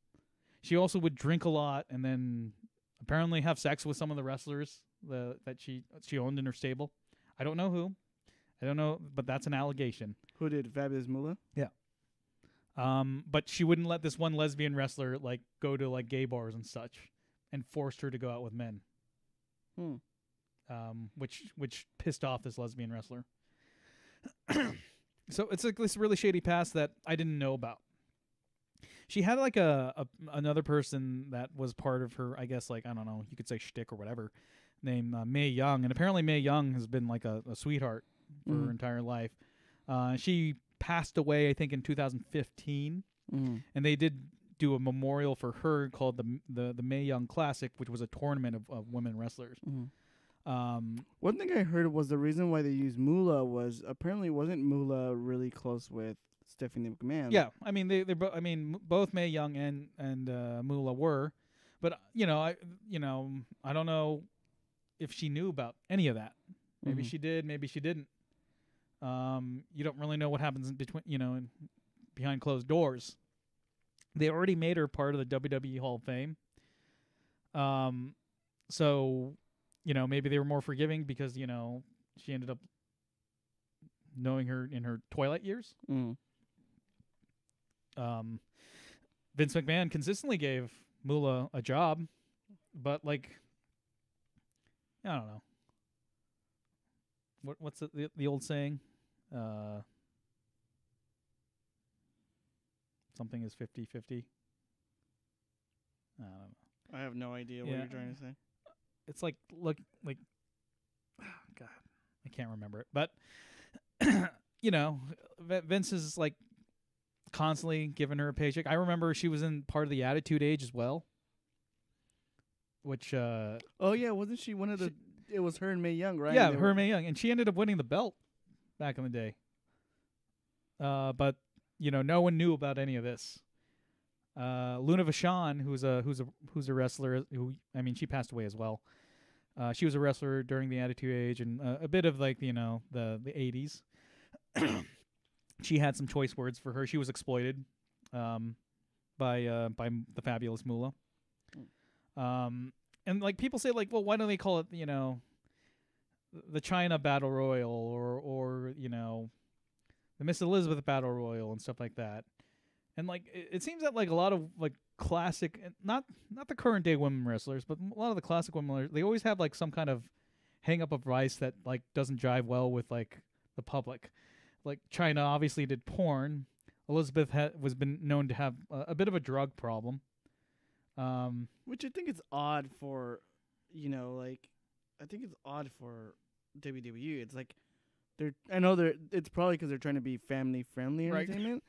She also would drink a lot and then apparently have sex with some of the wrestlers that she owned in her stable. I don't know who. I don't know, but that's an allegation. Who did? Fabulous Moolah? Yeah. But she wouldn't let this one lesbian wrestler like go to like gay bars and such, and forced her to go out with men. Which pissed off this lesbian wrestler. So it's like this really shady past that I didn't know about. She had like another person that was part of her, I guess, like, I don't know, you could say shtick or whatever, named Mae Young. And apparently Mae Young has been like a sweetheart for her entire life. She passed away, I think, in 2015. And they did do a memorial for her called the Mae Young Classic, which was a tournament of women wrestlers. One thing I heard was the reason why they used Moolah was apparently wasn't Moolah really close with Stephanie McMahon. Yeah, I mean both Mae Young and Moolah were, but I don't know if she knew about any of that. Maybe she did, maybe she didn't. You don't really know what happens in between, behind closed doors. They already made her part of the WWE Hall of Fame. So, maybe they were more forgiving because, she ended up knowing her in her twilight years. Vince McMahon consistently gave Moolah a job, but like, I don't know. What's the old saying? Something is 50-50. I don't know. I have no idea what you're trying to say. It's like, oh God, I can't remember it. But, Vince is like constantly giving her a paycheck. I remember she was in part of the Attitude Age as well. Which, oh yeah, wasn't she one of the, it was her and Mae Young, right? Yeah, her and Mae Young. And she ended up winning the belt back in the day. But, no one knew about any of this. Luna Vachon, who's a wrestler, she passed away as well. She was a wrestler during the Attitude Age and a bit of like, the 80s. She had some choice words for her. She was exploited by the Fabulous Moolah. And like people say like, well, why don't they call it, the China Battle Royal or the Miss Elizabeth Battle Royal and stuff like that. And like it seems that like a lot of like classic, not the current day women wrestlers, but a lot of the classic women wrestlers, they always have like some kind of hang up of rice that like doesn't jive well with like the public. Like China obviously did porn. Elizabeth was been known to have a bit of a drug problem. Which I think is odd for, I think it's odd for WWE. It's like it's probably because they're trying to be family friendly entertainment. Right.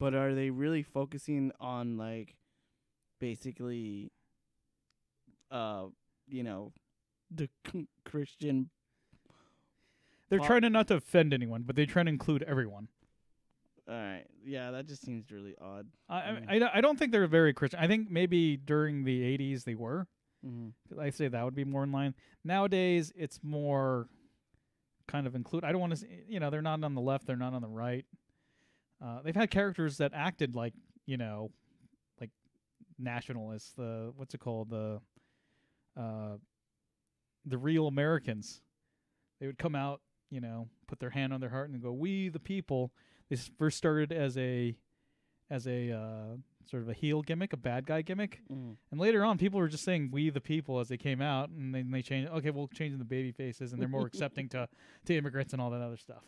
But are they really focusing on like basically, the Christian? They're trying to not to offend anyone, but they're trying to include everyone. All right, yeah, that just seems really odd. I don't think they're very Christian. I think maybe during the 80s they were. I say that would be more in line. Nowadays it's more kind of include. I don't want to say, they're not on the left, they're not on the right. They've had characters that acted like, like nationalists. What's it called? The real Americans. They would come out, put their hand on their heart and go, "We the people." They first started as a sort of a heel gimmick, a bad guy gimmick, and later on, people were just saying "We the people" as they came out, and then they changed. Okay, we'll change the baby faces, and they're more accepting to immigrants and all that other stuff.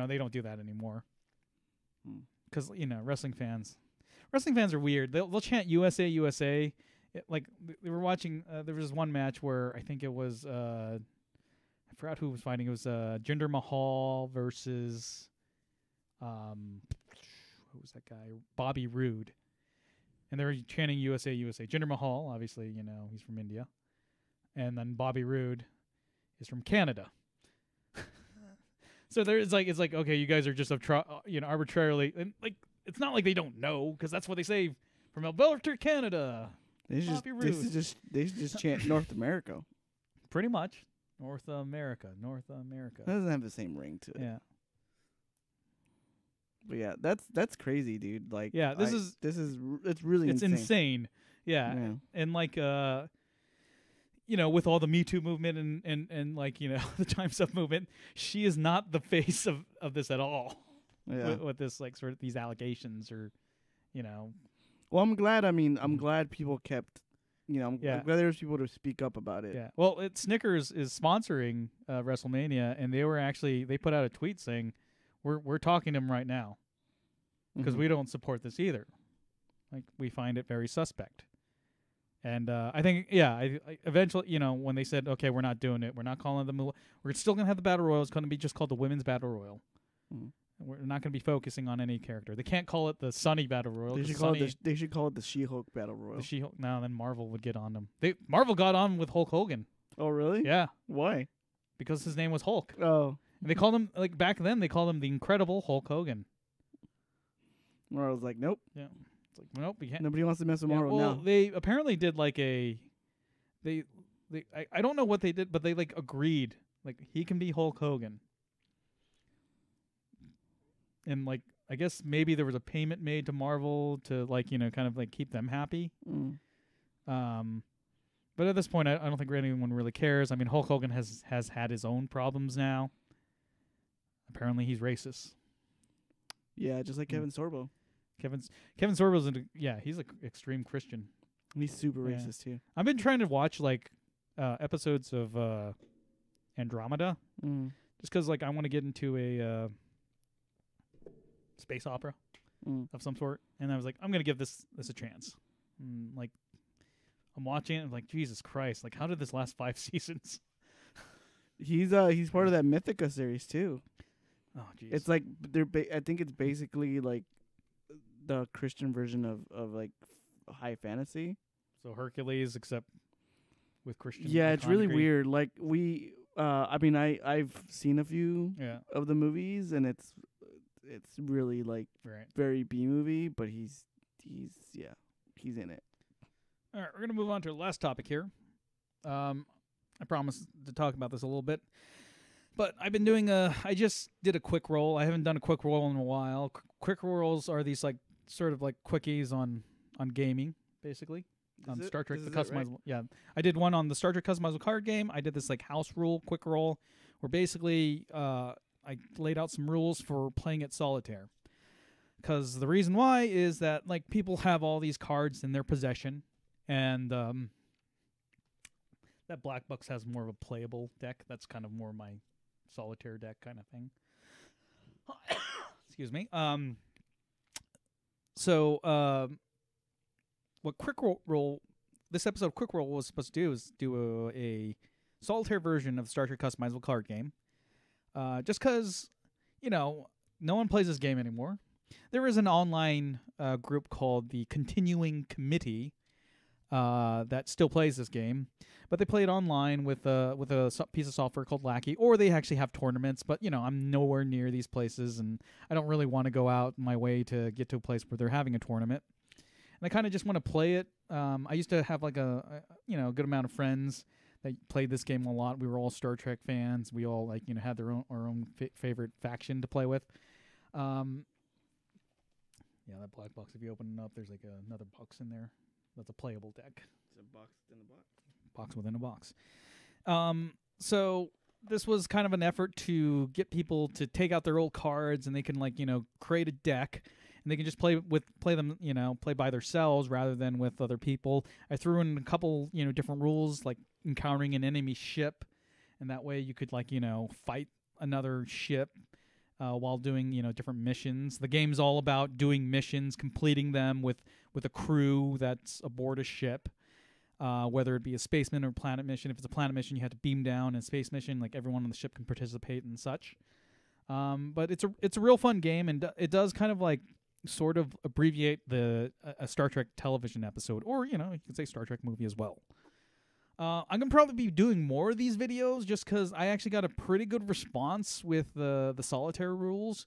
They don't do that anymore. Because, wrestling fans are weird. They'll chant USA, USA. Like, they were watching, there was one match where I think it was, I forgot who was fighting. It was Jinder Mahal versus, who was that guy? Bobby Roode. And they were chanting USA, USA. Jinder Mahal, obviously, he's from India. And then Bobby Roode is from Canada. So it's like okay, you guys are just arbitrarily, and like it's not like they don't know because that's what they say from Alberta, Canada. They just chant North America. Pretty much North America. That doesn't have the same ring to it. Yeah. But yeah, that's crazy, dude. Like it's really insane. Yeah. And like with all the Me Too movement and like, the Time's Up movement, she is not the face of this at all. Yeah. With this, like, sort of these allegations or, Well, I'm glad. I'm glad people kept, I'm glad there was people to speak up about it. Yeah. Well, Snickers is sponsoring WrestleMania, and they put out a tweet saying, we're talking to him right now. because we don't support this either. Like, we find it very suspect. And I think, I eventually, when they said, okay, we're not doing it, we're not calling it the Moolah, we're still going to have the Battle Royal. It's going to be just called the Women's Battle Royal. We're not going to be focusing on any character. They can't call it the Sunny Battle Royal. They should call it the She-Hulk Battle Royal. The She-Hulk. No, then Marvel would get on them. Marvel got on with Hulk Hogan. Oh, really? Yeah. Why? Because his name was Hulk. Oh. And they called him, like, back then, they called him the Incredible Hulk Hogan. Marvel's like, nope. Yeah. It's like, nope, we can't. Nobody wants to mess with Marvel now. now. They apparently did, like, I don't know what they did, but they, like, agreed. Like, he can be Hulk Hogan. And, like, I guess maybe there was a payment made to Marvel to, like, kind of, like, keep them happy. But at this point, I don't think anyone really cares. I mean, Hulk Hogan has had his own problems now. Apparently, he's racist. Yeah, just like Kevin Sorbo. Kevin Sorbo's he's an extreme Christian. He's super racist too. I've been trying to watch like episodes of Andromeda, just because like I want to get into a space opera of some sort, and I was like, I'm gonna give this a chance. Like, I'm watching it, and I'm like, Jesus Christ! Like, how did this last 5 seasons? He's part of that Mythica series too. Oh, jeez. It's like I think it's basically like the Christian version of like high fantasy. So Hercules, except with Christian. Yeah, it's really weird. Like I mean, I've seen a few of the movies, and it's really like very B movie, but he's in it. All right, we're gonna move on to the last topic here. I promised to talk about this a little bit. But I've been doing I just did a quick roll. I haven't done a quick roll in a while. Quick rolls are these like sort of like quickies on gaming, basically. On Star Trek, the customizable. Right? Yeah, I did one on the Star Trek customizable card game. I did this like house rule quick roll, where basically I laid out some rules for playing at solitaire. Because the reason why is that like people have all these cards in their possession, and that Black Box has more of a playable deck. That's kind of more my solitaire deck kind of thing. Excuse me. What quick roll this episode of quick roll was supposed to do is do a solitaire version of the Star Trek customizable card game. Just because no one plays this game anymore. There is an online group called the Continuing Committee that still plays this game, but they play it online with a piece of software called Lackey, or they actually have tournaments. But I'm nowhere near these places, and I don't really want to go out my way to get to a place where they're having a tournament. And I kind of just want to play it. I used to have like a good amount of friends that played this game a lot. We were all Star Trek fans. We all had our own favorite faction to play with. Yeah, that Black Box. If you open it up, there's like another box in there. That's a playable deck. It's a box within a box. Box within a box. So this was kind of an effort to get people to take out their old cards, and they can create a deck, and they can just play them play by themselves rather than with other people. I threw in a couple different rules, like encountering an enemy ship, and that way you could fight another ship while doing different missions. The game's all about doing missions, completing them with a crew that's aboard a ship, whether it be a spaceman or planet mission. If it's a planet mission, you have to beam down, and a space mission, like everyone on the ship can participate and such. But it's a real fun game, and it does kind of sort of abbreviate a Star Trek television episode, or you could say Star Trek movie as well. I'm going to probably be doing more of these videos just because I actually got a pretty good response with the solitaire rules.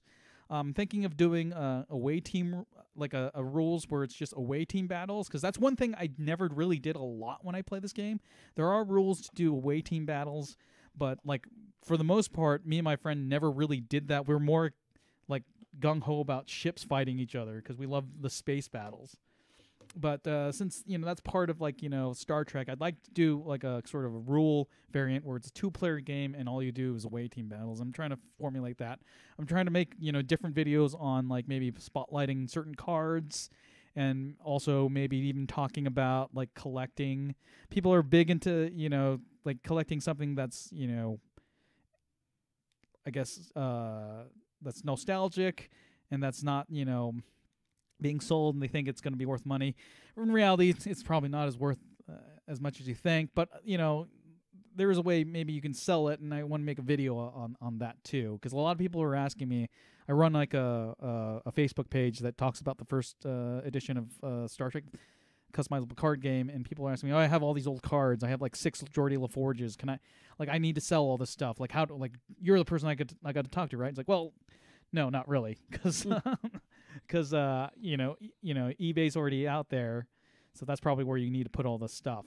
I'm thinking of doing a away team, like a rules where it's just away team battles, because that's one thing I never really did a lot when I play this game. There are rules to do away team battles, but for the most part, me and my friend never really did that. We're more gung-ho about ships fighting each other because we love the space battles. But since that's part of Star Trek, I'd like to do a sort of a rule variant where it's a 2-player game and all you do is away team battles. I'm trying to formulate that. I'm trying to make different videos on maybe spotlighting certain cards, and also maybe even talking about collecting. People are big into collecting something that's I guess that's nostalgic. and that's not, being sold, and they think it's going to be worth money. In reality, it's probably not as worth as much as you think. But there is a way maybe you can sell it, and I want to make a video on that too, because a lot of people are asking me. I run like a Facebook page that talks about the first edition of Star Trek customizable card game, and people are asking me, I have all these old cards. I have like 6 Geordie LaForges. Can I need to sell all this stuff. Like, how do, like, you're the person I got to talk to, right? It's like, well, no, not really, because eBay's already out there, so that's probably where you need to put all this stuff.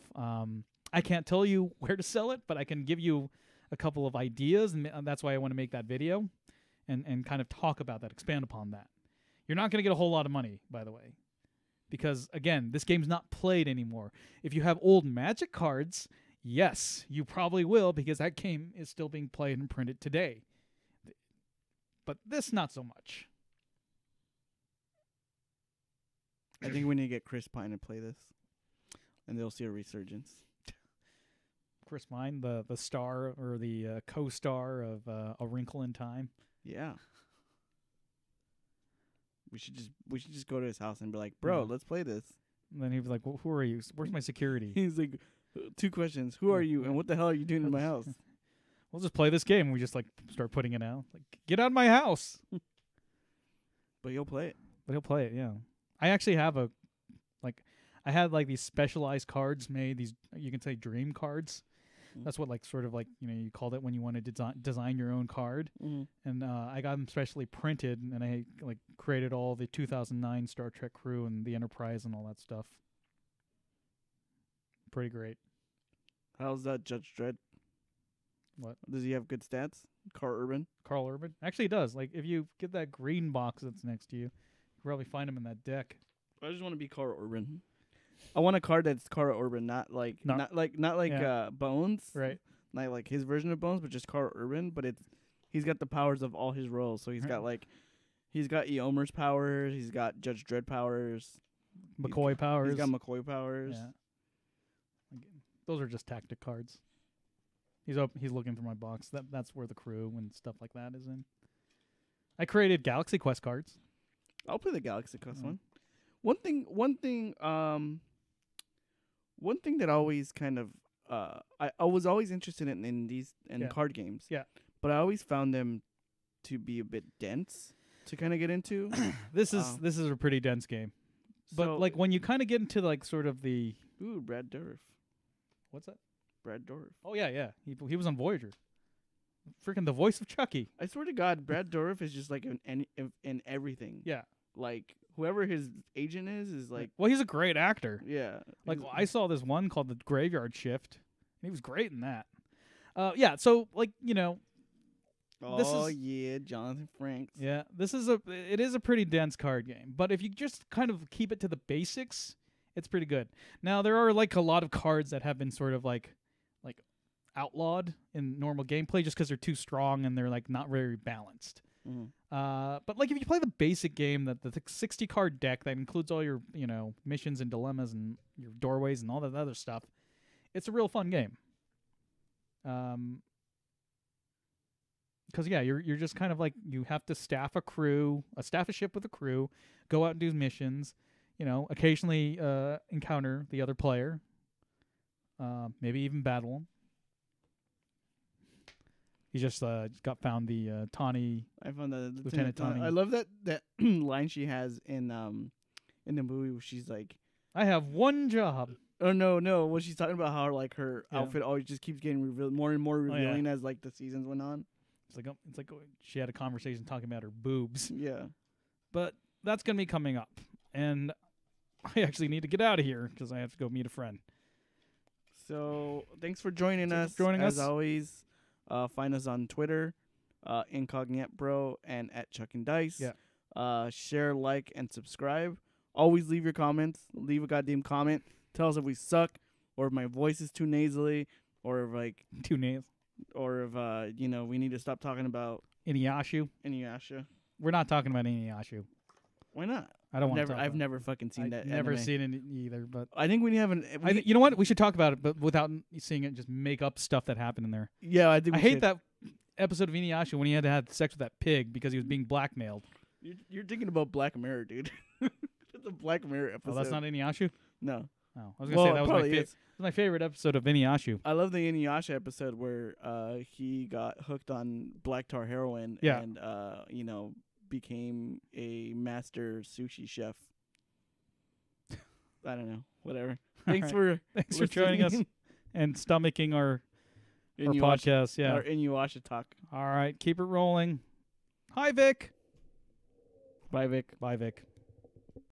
I can't tell you where to sell it, but I can give you a couple of ideas, and that's why I want to make that video and kind of talk about that, expand upon that. You're not going to get a whole lot of money, by the way, because, again, this game's not played anymore. If you have old Magic cards, yes, you probably will, because that game is still being played and printed today. But this, not so much. I think we need to get Chris Pine to play this, and they'll see a resurgence. Chris Pine, the star or the co-star of A Wrinkle in Time. Yeah. We should just go to his house and be like, bro, let's play this. And then he'd be like, well, who are you? Where's my security? He's like, 2 questions. Who are you, and what the hell are you doing in my house? We'll just play this game. And we just like start putting it out. Like, get out of my house. But he'll play it. Yeah. I actually have I had like these specialized cards made. These, you can say, dream cards. That's what, like, sort of like, you called it when you wanted to design your own card. And I got them specially printed, and I like created all the 2009 Star Trek crew and the Enterprise and all that stuff. Pretty great. How's that Judge Dredd? What? Does he have good stats? Carl Urban? Actually, he does. Like, if you get that green box that's next to you, you can probably find him in that deck. I just want to be Carl Urban. I want a card that's Carl Urban, not like Bones, right? Not like his version of Bones, but just Carl Urban. But he's got the powers of all his roles. So he's got Eomer's powers. He's got Judge Dredd powers. McCoy powers. He's got McCoy powers. Yeah. Those are just tactic cards. He's looking for my box. That's where the crew and stuff like that is in. I created Galaxy Quest cards. I'll play the Galaxy Quest one. One thing that always kind of I was always interested in these card games. Yeah. But I always found them to be a bit dense to kind of get into. This is a pretty dense game. But so, like, when you kind of get into like sort of the Brad Dourif. What's that? Brad Dourif. Oh yeah. He was on Voyager. Freaking the voice of Chucky. I swear to God, Brad Dourif is just like in everything. Yeah. Like, whoever his agent is like... Well, he's a great actor. Yeah. Like, I saw this one called The Graveyard Shift, and he was great in that. Yeah, so, like, Jonathan Frakes. Yeah, it is a pretty dense card game. But if you just kind of keep it to the basics, it's pretty good. Now, there are, like, a lot of cards that have been sort of, like outlawed in normal gameplay just because they're too strong and they're, like, not very balanced. But like, if you play the basic game, the 60 card deck that includes all your missions and dilemmas and your doorways and all that other stuff, it's a real fun game. Because you're just kind of like, you have to staff a ship with a crew, go out and do missions, occasionally encounter the other player, maybe even battle them. He just got found the Tawny. I found the Lieutenant Tawny. I love that line she has in the movie where she's like, "I have one job." Oh no! When she's talking about how like her outfit always just keeps getting more and more revealing as like the seasons went on. It's like she had a conversation talking about her boobs. Yeah, but that's gonna be coming up, and I actually need to get out of here because I have to go meet a friend. So thanks for joining us. As always. Find us on Twitter, incognitbro, and at Chuck and Dice. Yeah. Share, like, and subscribe. Always leave your comments. Leave a goddamn comment. Tell us if we suck, or if my voice is too nasally, or if like too nasal, or if we need to stop talking about Inuyasha. We're not talking about Inuyasha. Why not? I don't want to. I've never fucking seen that. Never seen it either. But I think we have an. You know what? We should talk about it, but without seeing it. Just make up stuff that happened in there. Yeah, I think. I hate that episode of Inuyasha when he had to have sex with that pig because he was being blackmailed. You're thinking about Black Mirror, dude. The Black Mirror episode. Oh, that's not Inuyasha? No. Oh, I was gonna say that was my favorite episode of Inuyasha. I love the Inuyasha episode where he got hooked on black tar heroin and became a master sushi chef. I don't know. Whatever. Thanks for joining us and stomaching our podcast. Yeah, our Inuyasha talk. All right, keep it rolling. Hi, Vic. Bye, Vic. Bye, Vic.